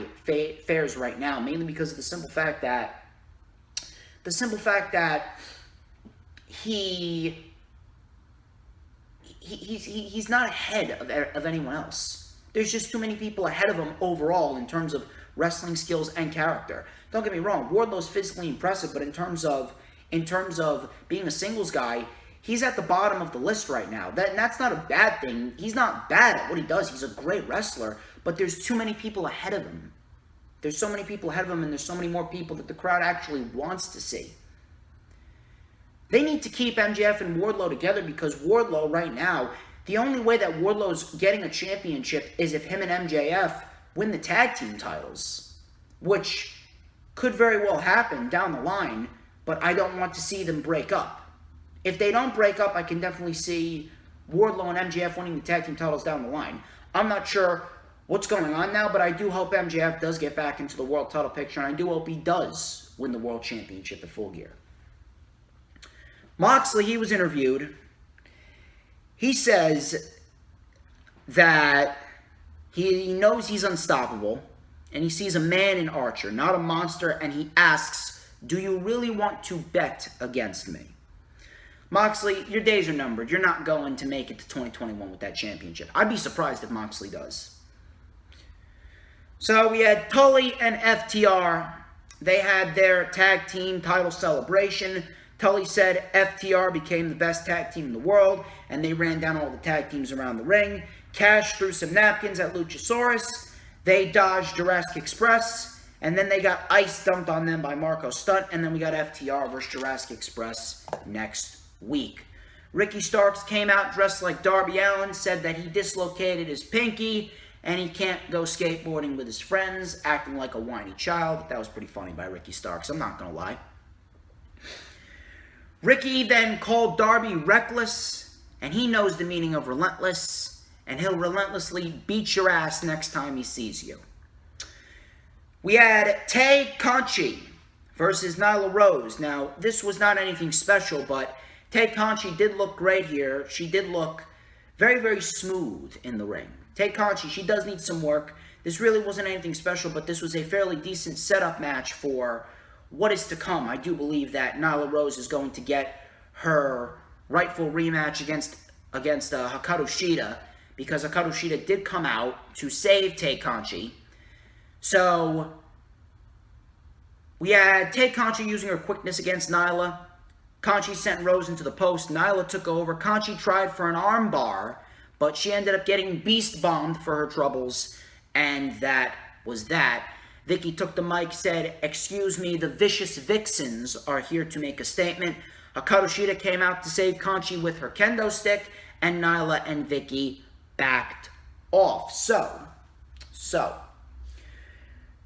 fares right now, mainly because of the simple fact that he's not ahead of anyone else. There's just too many people ahead of him overall in terms of wrestling skills and character. Don't get me wrong, Wardlow's physically impressive, but in terms of being a singles guy, he's at the bottom of the list right now. That's not a bad thing. He's not bad at what he does. He's a great wrestler, but there's too many people ahead of him. There's so many people ahead of him, and there's so many more people that the crowd actually wants to see. They need to keep MJF and Wardlow together, because Wardlow right now, the only way that Wardlow's getting a championship is if him and MJF win the tag team titles, which could very well happen down the line, but I don't want to see them break up. If they don't break up, I can definitely see Wardlow and MJF winning the tag team titles down the line. I'm not sure what's going on now, but I do hope MJF does get back into the world title picture, and I do hope he does win the world championship at Full Gear. Moxley, he was interviewed. He says that he knows he's unstoppable, and he sees a man in Archer, not a monster, and he asks, do you really want to bet against me? Moxley, your days are numbered. You're not going to make it to 2021 with that championship. I'd be surprised if Moxley does. So we had Tully and FTR. They had their tag team title celebration. Tully said FTR became the best tag team in the world, and they ran down all the tag teams around the ring. Cash threw some napkins at Luchasaurus. They dodged Jurassic Express, and then they got ice dumped on them by Marco Stunt, and then we got FTR versus Jurassic Express next week. Ricky Starks came out dressed like Darby Allin, said that he dislocated his pinky, and he can't go skateboarding with his friends, acting like a whiny child. That was pretty funny by Ricky Starks, I'm not going to lie. Ricky then called Darby reckless, and he knows the meaning of relentless, and he'll relentlessly beat your ass next time he sees you. We had Tay Conchi versus Nyla Rose. Now, this was not anything special, but Tay Conchi did look great here. She did look very, very smooth in the ring. Tay Conchi, she does need some work. This really wasn't anything special, but this was a fairly decent setup match for what is to come. I do believe that Nyla Rose is going to get her rightful rematch against Hikaru Shida, because Hikaru Shida did come out to save Tay Conchi. So we had Tay Conchi using her quickness against Nyla. Conchi sent Rose into the post. Nyla took over. Conchi tried for an armbar, but she ended up getting beast bombed for her troubles, and that was that. Vicky took the mic, said, "Excuse me, the Vicious Vixens are here to make a statement." Hikaru Shida came out to save Conchi with her kendo stick, and Nyla and Vicky backed off. So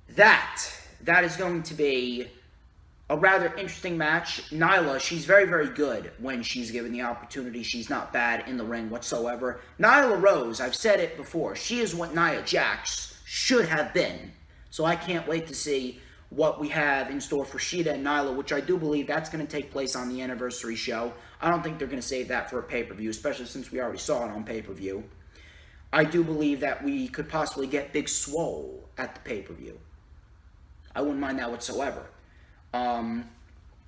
that is going to be a rather interesting match. Nyla, she's very, very good when she's given the opportunity. She's not bad in the ring whatsoever. Nyla Rose, I've said it before, she is what Nia Jax should have been. So I can't wait to see what we have in store for Shida and Nyla, which I do believe that's going to take place on the anniversary show. I don't think they're going to save that for a pay-per-view, especially since we already saw it on pay-per-view. I do believe that we could possibly get Big Swole at the pay-per-view. I wouldn't mind that whatsoever.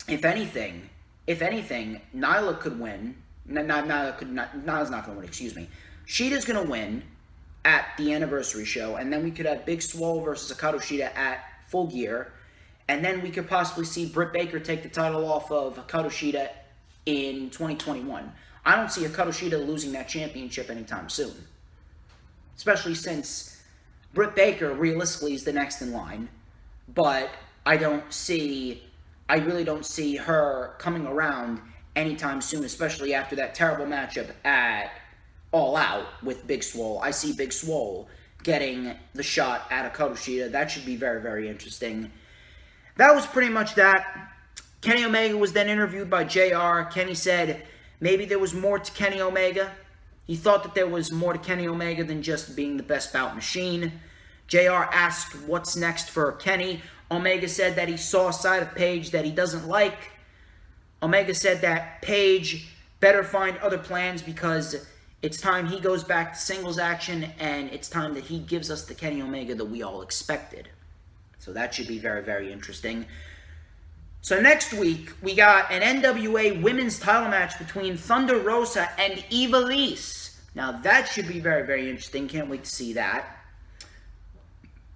If anything, Nyla could win. Nyla's not going to win, excuse me. Shida's going to win at the anniversary show, and then we could have Big Swole versus Hikaru Shida at Full Gear, and then we could possibly see Britt Baker take the title off of Hikaru Shida in 2021. I don't see Hikaru Shida losing that championship anytime soon, especially since Britt Baker realistically is the next in line, but I really don't see her coming around anytime soon, especially after that terrible matchup at All Out with Big Swole. I see Big Swole getting the shot at Hikaru Shida. That should be very, very interesting. That was pretty much that. Kenny Omega was then interviewed by JR. Kenny said maybe there was more to Kenny Omega. He thought that there was more to Kenny Omega than just being the best bout machine. JR asked what's next for Kenny. Omega said that he saw a side of Paige that he doesn't like. Omega said that Paige better find other plans because it's time he goes back to singles action, and it's time that he gives us the Kenny Omega that we all expected. So that should be very, very interesting. So next week, we got an NWA women's title match between Thunder Rosa and Ivelisse. Now that should be very, very interesting. Can't wait to see that.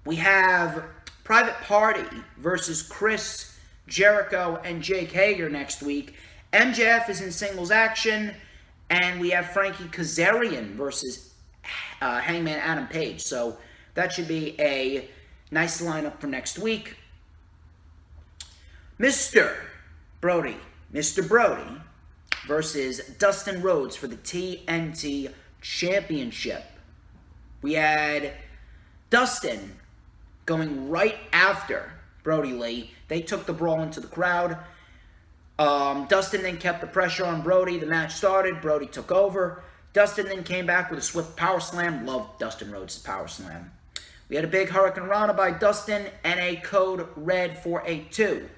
We have Private Party versus Chris Jericho and Jake Hager next week. MJF is in singles action. And we have Frankie Kazarian versus Hangman Adam Page. So that should be a nice lineup for next week. Mr. Brody versus Dustin Rhodes for the TNT Championship. We had Dustin going right after Brody Lee. They took the brawl into the crowd. Dustin then kept the pressure on Brody. The match started. Brody took over. Dustin then came back with a swift power slam. Loved Dustin Rhodes' power slam. We had a big Hurricane Rana by Dustin and a code red for a 2.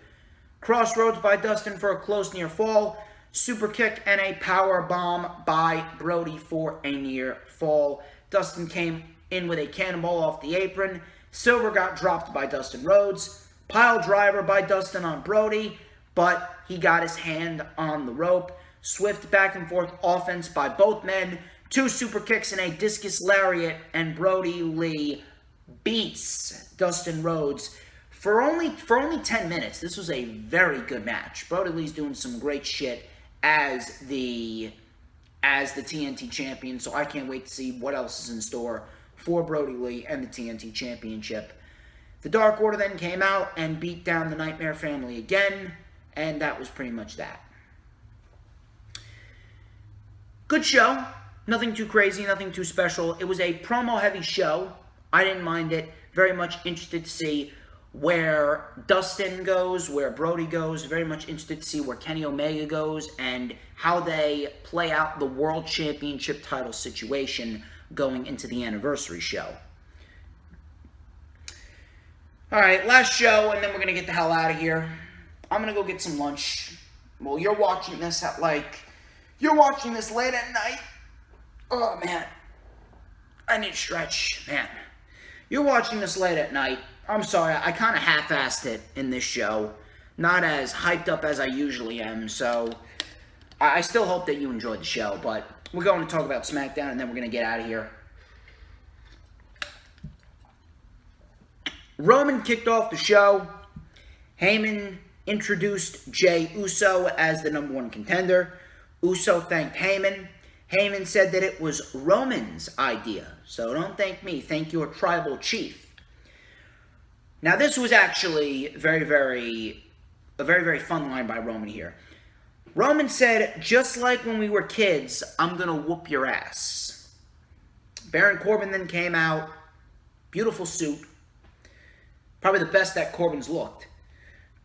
Crossroads by Dustin for a close near fall. Super kick and a power bomb by Brody for a near fall. Dustin came in with a cannonball off the apron. Silver got dropped by Dustin Rhodes. Pile driver by Dustin on Brody, but he got his hand on the rope. Swift back and forth offense by both men. 2 super kicks and a discus lariat, and Brody Lee beats Dustin Rhodes for only 10 minutes. This was a very good match. Brody Lee's doing some great shit as the TNT champion, so I can't wait to see what else is in store for Brody Lee and the TNT Championship. The Dark Order then came out and beat down the Nightmare Family again, and that was pretty much that. Good show. Nothing too crazy, nothing too special. It was a promo-heavy show. I didn't mind it. Very much interested to see where Dustin goes, where Brody goes. Very much interested to see where Kenny Omega goes and how they play out the World Championship title situation going into the anniversary show. Alright, last show, and then we're going to get the hell out of here. I'm going to go get some lunch. Well, you're watching this at you're watching this late at night. Oh, man. I need to stretch. Man. You're watching this late at night. I'm sorry, I kind of half-assed it in this show. Not as hyped up as I usually am, so I still hope that you enjoyed the show, but we're going to talk about SmackDown, and then we're going to get out of here. Roman kicked off the show. Heyman introduced Jey Uso as the #1 contender. Uso thanked Heyman. Heyman said that it was Roman's idea, so don't thank me, thank your tribal chief. Now, this was actually a very, very fun line by Roman here. Roman said, just like when we were kids, I'm going to whoop your ass. Baron Corbin then came out. Beautiful suit. Probably the best that Corbin's looked.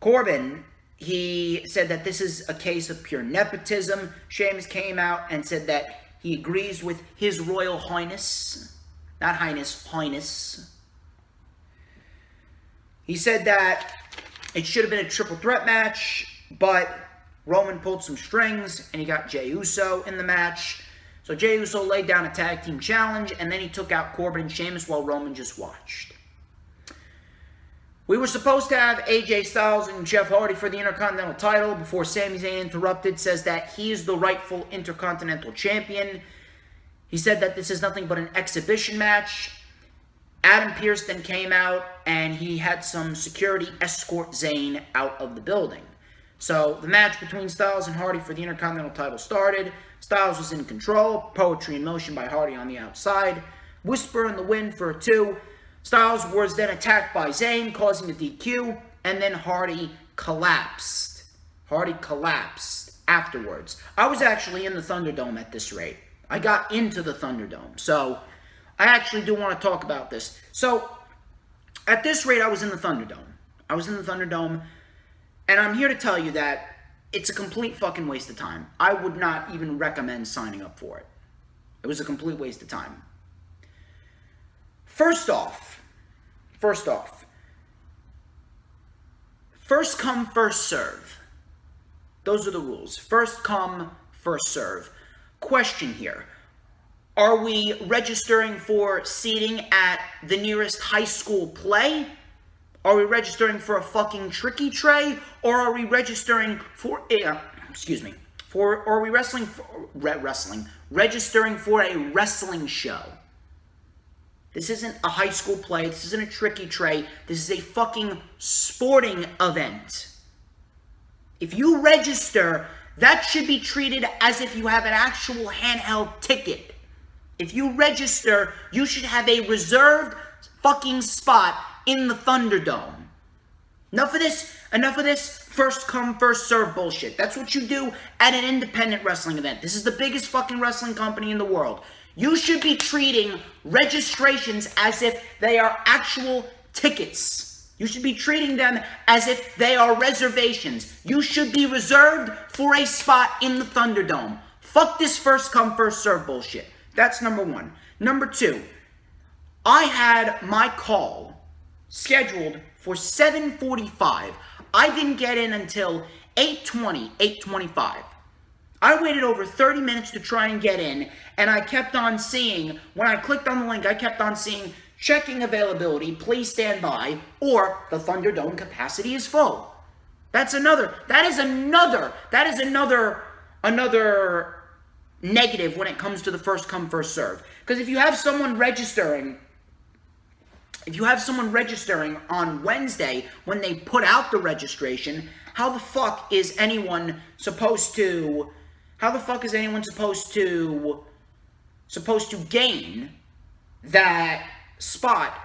Corbin, he said that this is a case of pure nepotism. Sheamus came out and said that he agrees with His Royal Highness. Not Highness, Highness. He said that it should have been a triple threat match, but Roman pulled some strings, and he got Jey Uso in the match. So Jey Uso laid down a tag team challenge, and then he took out Corbin and Sheamus while Roman just watched. We were supposed to have AJ Styles and Jeff Hardy for the Intercontinental title before Sami Zayn interrupted, says that he is the rightful Intercontinental Champion. He said that this is nothing but an exhibition match. Adam Pearce then came out, and he had some security escort Zayn out of the building. So the match between Styles and Hardy for the Intercontinental title started. Styles was in control. Poetry in motion by Hardy on the outside. Whisper in the wind for a 2. Styles was then attacked by Zayn, causing a DQ, and then Hardy collapsed. Hardy collapsed afterwards. I was actually in the Thunderdome at this rate. I got into the Thunderdome, so I actually do want to talk about this. So, at this rate, I was in the Thunderdome. I was in the Thunderdome, and I'm here to tell you that it's a complete fucking waste of time. I would not even recommend signing up for it. It was a complete waste of time. First off, first come, first serve. Those are the rules. First come, first serve. Question here. Are we registering for seating at the nearest high school play? Are we registering for a fucking tricky tray? Or are we registering for registering for a wrestling show? This isn't a high school play. This isn't a tricky tray. This is a fucking sporting event. If you register, that should be treated as if you have an actual handheld ticket. If you register, you should have a reserved fucking spot in the Thunderdome. Enough of this first come, first serve bullshit. That's what you do at an independent wrestling event. This is the biggest fucking wrestling company in the world. You should be treating registrations as if they are actual tickets. You should be treating them as if they are reservations. You should be reserved for a spot in the Thunderdome. Fuck this first come, first serve bullshit. That's number 1. Number 2, I had my call scheduled for 7:45. I didn't get in until 8:20, 8:25. I waited over 30 minutes to try and get in, and I kept on seeing, when I clicked on the link, I kept on seeing, checking availability, please stand by, or the Thunderdome capacity is full. That is another negative when it comes to the first come, first serve. Because if you have someone registering on Wednesday when they put out the registration, how the fuck is anyone supposed to gain that spot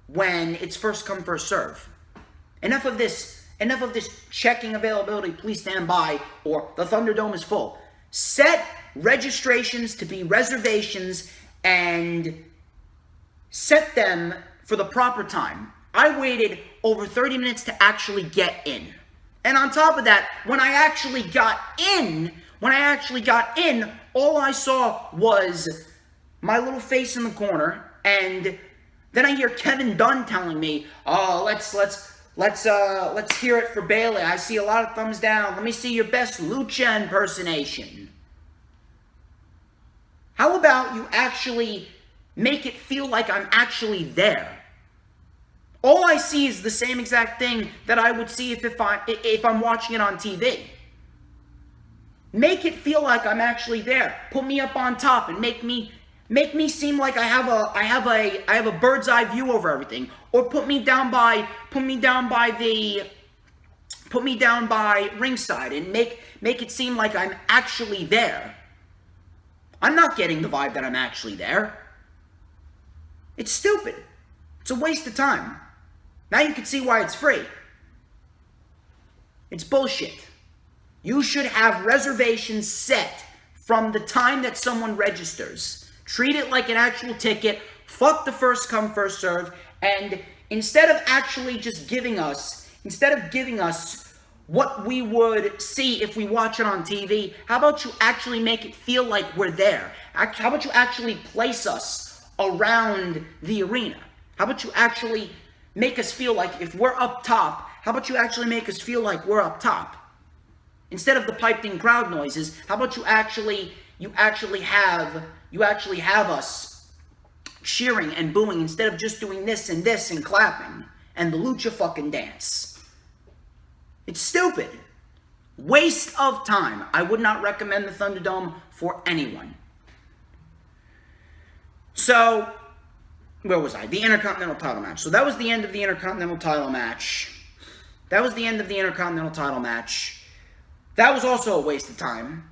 when it's first come, first serve? Enough of this checking availability, please stand by, or the Thunderdome is full. Set registrations to be reservations and set them for the proper time. I waited over 30 minutes to actually get in. And on top of that, when I actually got in, all I saw was my little face in the corner, and then I hear Kevin Dunn telling me, "Oh, let's hear it for Bayley. I see a lot of thumbs down. Let me see your best Lucha impersonation." How about you actually make it feel like I'm actually there? All I see is the same exact thing that I would see if I'm watching it on TV. Make it feel like I'm actually there. Put me up on top and make me seem like I have a bird's eye view over everything. Or put me down by ringside and make it seem like I'm actually there. I'm not getting the vibe that I'm actually there. It's stupid. It's a waste of time. Now you can see why it's free. It's bullshit. You should have reservations set from the time that someone registers. Treat it like an actual ticket. Fuck the first come, first serve. And instead of actually just giving us what we would see if we watch it on TV, how about you actually make it feel like we're there? How about you actually place us around the arena? How about you actually make us feel like if we're up top, how about you actually make us feel like we're up top? Instead of the piped-in crowd noises, how about you actually have us cheering and booing instead of just doing this and clapping and the lucha fucking dance? It's stupid. Waste of time. I would not recommend the Thunderdome for anyone. So, where was I? The Intercontinental title match. So that was the end of the Intercontinental title match. That was also a waste of time.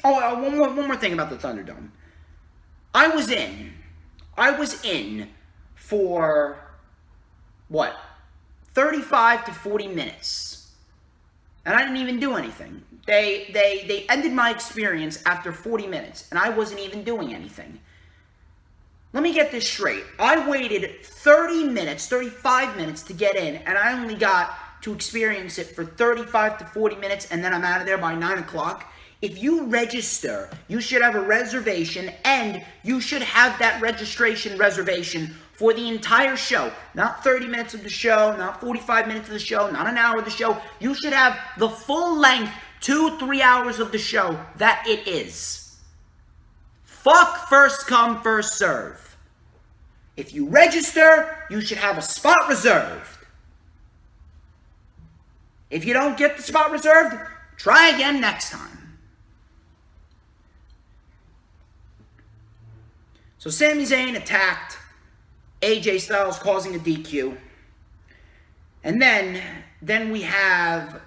Oh, one more thing about the Thunderdome. I was in for, 35 to 40 minutes. And I didn't even do anything. They ended my experience after 40 minutes, and I wasn't even doing anything. Let me get this straight. I waited 35 minutes to get in, and I only got to experience it for 35 to 40 minutes, and then I'm out of there by 9 o'clock. If you register, you should have a reservation, and you should have that reservation for the entire show. Not 30 minutes of the show, not 45 minutes of the show, not an hour of the show. You should have the full length, 2-3 hours of the show that it is. Fuck first come, first serve. If you register, you should have a spot reserved. If you don't get the spot reserved, try again next time. So Sami Zayn attacked AJ Styles, causing a DQ. And then we have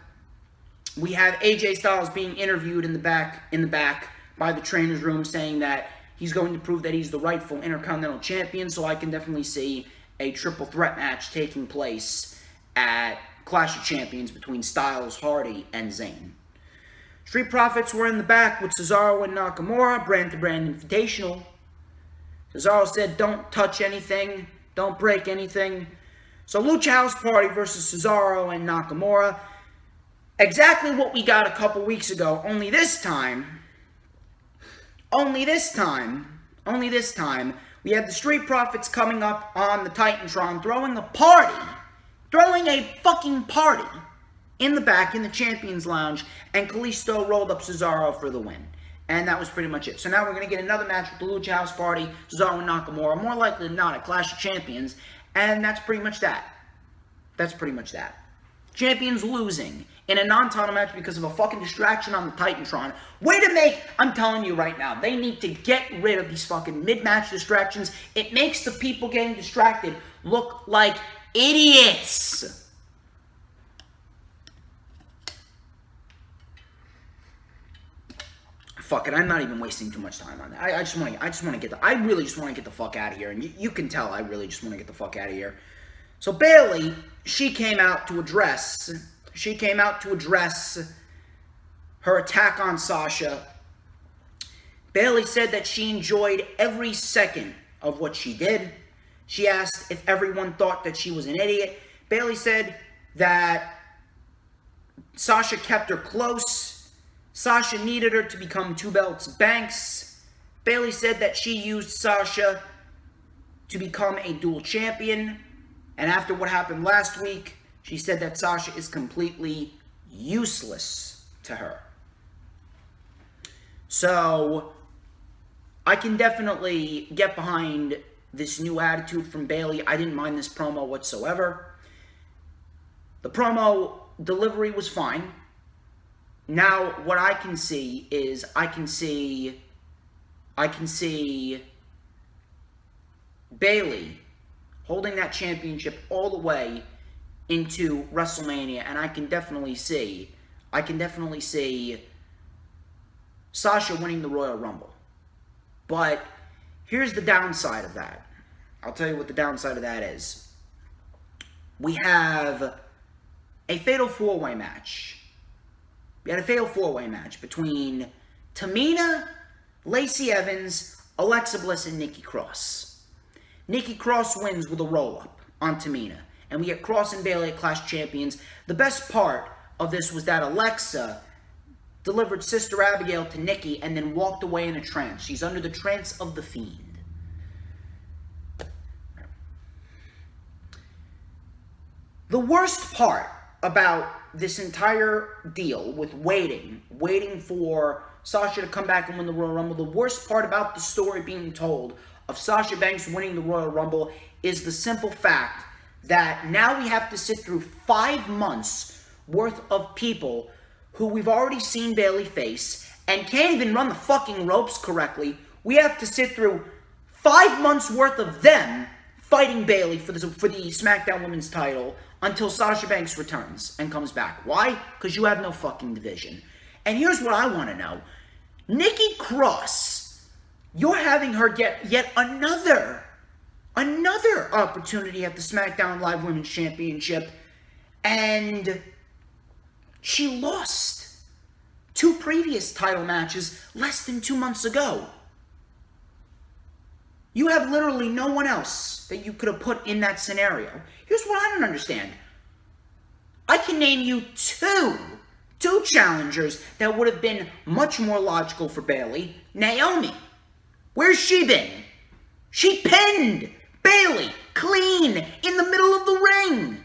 AJ Styles being interviewed in the back by the trainer's room, saying that he's going to prove that he's the rightful Intercontinental Champion. So I can definitely see a triple threat match taking place at Clash of Champions between Styles, Hardy, and Zayn. Street Profits were in the back with Cesaro and Nakamura, brand-to-brand invitational. Cesaro said, "Don't touch anything, don't break anything." So Lucha House Party versus Cesaro and Nakamura. Exactly what we got a couple weeks ago, only this time, We had the Street Profits coming up on the Titantron, throwing a party, throwing a fucking party in the back, in the Champions Lounge, and Kalisto rolled up Cesaro for the win. And that was pretty much it. So now we're going to get another match with the Lucha House Party, Cesaro and Nakamura, more likely than not, a Clash of Champions, and that's pretty much that. That's pretty much that. Champions losing in a non-title match because of a fucking distraction on the Titantron. Way to make, I'm telling you right now, they need to get rid of these fucking mid-match distractions. It makes the people getting distracted look like idiots. Fuck it, I'm not even wasting too much time on that. I just want to get I really just want to get the fuck out of here, and you can tell I really just want to get the fuck out of here. So Bayley, she came out to address her attack on Sasha. Bayley said that she enjoyed every second of what she did. She asked if everyone thought that she was an idiot. Bayley said that Sasha kept her close. Sasha needed her to become Two Belts Banks. Bayley said that she used Sasha to become a dual champion. And after what happened last week, she said that Sasha is completely useless to her. So, I can definitely get behind this new attitude from Bayley. I didn't mind this promo whatsoever. The promo delivery was fine. Now, what I can see is, I can see Bayley holding that championship all the way into WrestleMania, and I can definitely see Sasha winning the Royal Rumble. But here's the downside of that. I'll tell you what the downside of that is. We have a Fatal 4-Way match. We had a Fatal 4-Way match between Tamina, Lacey Evans, Alexa Bliss, and Nikki Cross. Nikki Cross wins with a roll-up on Tamina. And we get Cross and Bayley at Clash Champions. The best part of this was that Alexa delivered Sister Abigail to Nikki and then walked away in a trance. She's under the trance of the Fiend. The worst part about this entire deal with waiting for Sasha to come back and win the Royal Rumble, the worst part about the story being told of Sasha Banks winning the Royal Rumble is the simple fact that now we have to sit through 5 months worth of people who we've already seen Bayley face and can't even run the fucking ropes correctly. We have to sit through 5 months worth of them fighting Bayley for the SmackDown Women's title until Sasha Banks returns and comes back. Why? Because you have no fucking division. And here's what I want to know. Nikki Cross, you're having her get yet another opportunity at the SmackDown Live Women's Championship, and she lost 2 previous title matches less than 2 months ago. You have literally no one else that you could have put in that scenario. Here's what I don't understand. I can name you two challengers that would have been much more logical for Bayley. Naomi. Where's she been? She pinned Bayley clean in the middle of the ring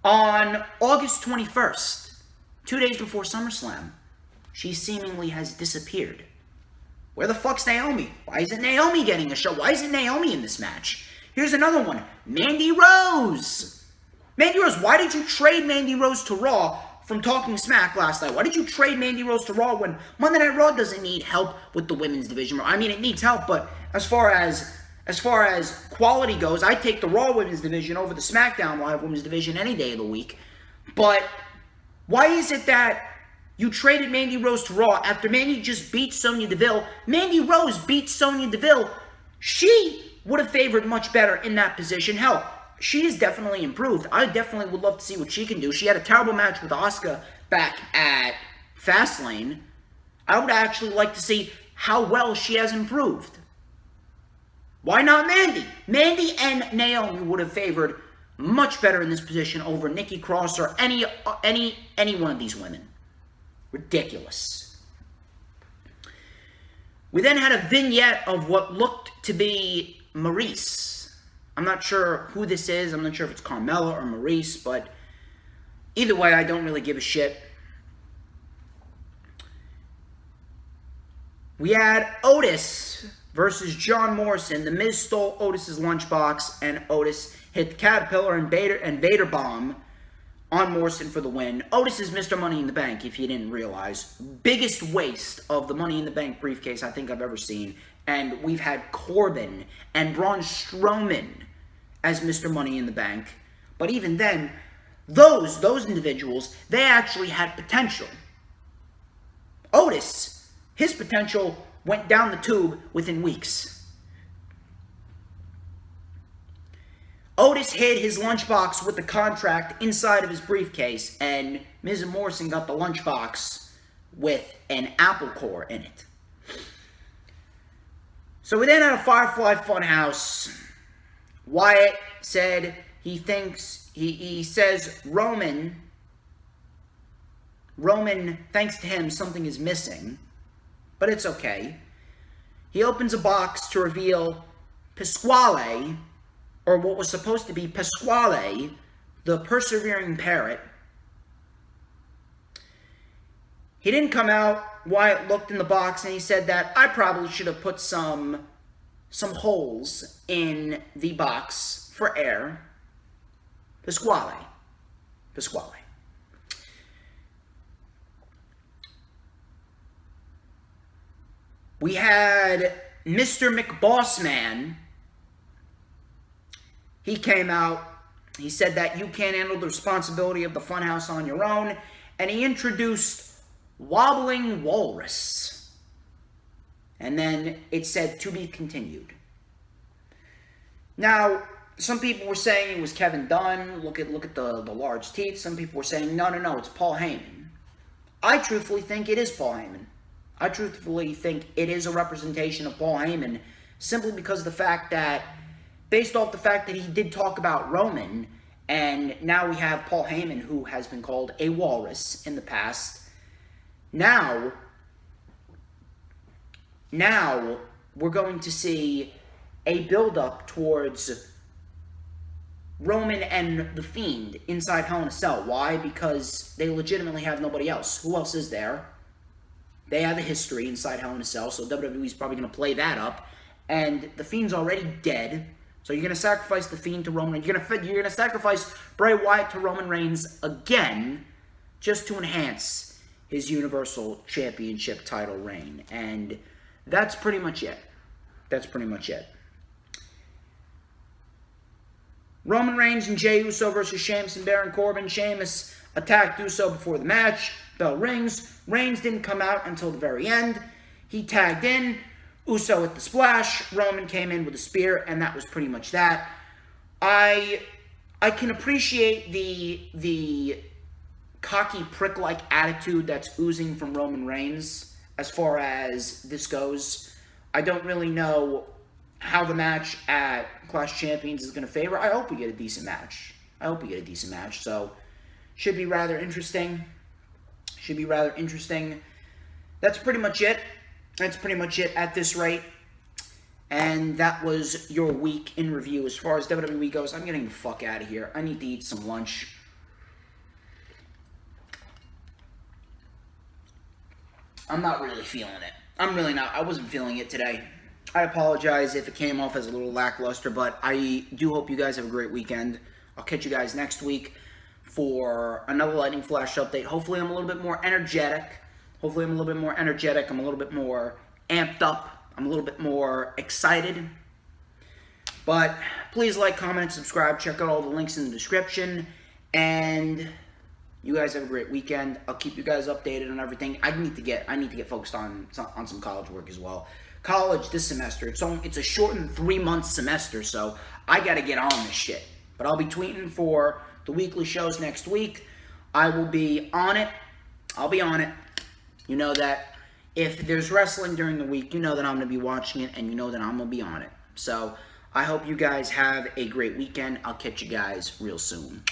on August 21st, 2 days before SummerSlam. She seemingly has disappeared. Where the fuck's Naomi? Why isn't Naomi getting a show? Why isn't Naomi in this match? Here's another one. Mandy Rose. Mandy Rose, why did you trade Mandy Rose to Raw from Talking Smack last night? Why did you trade Mandy Rose to Raw when Monday Night Raw doesn't need help with the women's division? I mean, it needs help, but as far as quality goes, I take the Raw women's division over the SmackDown Live women's division any day of the week. But why is it that you traded Mandy Rose to Raw after Mandy just beat Sonya Deville? Mandy Rose beat Sonya Deville. She would have favored much better in that position. Hell, she is definitely improved. I definitely would love to see what she can do. She had a terrible match with Asuka back at Fastlane. I would actually like to see how well she has improved. Why not Mandy? Mandy and Naomi would have favored much better in this position over Nikki Cross or any one of these women. Ridiculous. We then had a vignette of what looked to be Maurice. I'm not sure who this is. I'm not sure if it's Carmella or Maurice, but either way, I don't really give a shit. We had Otis versus John Morrison. The Miz stole Otis's lunchbox, and Otis hit the Caterpillar and Vader Bomb on Morrison for the win. Otis is Mr. Money in the Bank, if you didn't realize. Biggest waste of the Money in the Bank briefcase I think I've ever seen. And we've had Corbin and Braun Strowman as Mr. Money in the Bank. But even then, those individuals, they actually had potential. Otis, his potential went down the tube within weeks. Otis hid his lunchbox with the contract inside of his briefcase, and Miz and Morrison got the lunchbox with an apple core in it. So we then had a Firefly Funhouse. Wyatt said he thinks, he says Roman, thanks to him, something is missing, but it's okay. He opens a box to reveal Pasquale, or what was supposed to be Pasquale, the persevering parrot. He didn't come out. Wyatt looked in the box and he said that I probably should have put some holes in the box for air. Pasquale. We had Mr. McBossman. He came out, he said that you can't handle the responsibility of the Funhouse on your own, and he introduced Wobbling Walrus. And then it said, to be continued. Now, some people were saying it was Kevin Dunn, look at the large teeth. Some people were saying, no, it's Paul Heyman. I truthfully think it is Paul Heyman. I truthfully think it is a representation of Paul Heyman, simply because of the fact that, based off the fact that he did talk about Roman, and now we have Paul Heyman, who has been called a walrus in the past. Now we're going to see a build-up towards Roman and The Fiend inside Hell in a Cell. Why? Because they legitimately have nobody else. Who else is there? They have a history inside Hell in a Cell, so WWE's probably going to play that up. And The Fiend's already dead. So you're going to sacrifice The Fiend to Roman Reigns. You're going to sacrifice Bray Wyatt to Roman Reigns again, just to enhance his Universal Championship title reign. And that's pretty much it. Roman Reigns and Jey Uso versus Sheamus and Baron Corbin. Sheamus attacked Uso before the match. Bell rings. Reigns didn't come out until the very end. He tagged in. Uso with the splash. Roman came in with a spear, and that was pretty much that. I can appreciate the cocky prick-like attitude that's oozing from Roman Reigns as far as this goes. I don't really know how the match at Clash of Champions is going to favor. I hope we get a decent match. So, should be rather interesting. That's pretty much it. At this rate. And that was your week in review. As far as WWE goes, I'm getting the fuck out of here. I need to eat some lunch. I'm not really feeling it. I'm really not. I wasn't feeling it today. I apologize if it came off as a little lackluster, but I do hope you guys have a great weekend. I'll catch you guys next week for another Lightning Flash update. Hopefully I'm a little bit more energetic. I'm a little bit more amped up. I'm a little bit more excited. But please like, comment, and subscribe. Check out all the links in the description. And you guys have a great weekend. I'll keep you guys updated on everything. I need to get focused on some college work as well. College this semester. It's a shortened 3-month semester, so I got to get on this shit. But I'll be tweeting for the weekly shows next week. I will be on it. I'll be on it. You know that if there's wrestling during the week, you know that I'm going to be watching it, and you know that I'm going to be on it. So I hope you guys have a great weekend. I'll catch you guys real soon.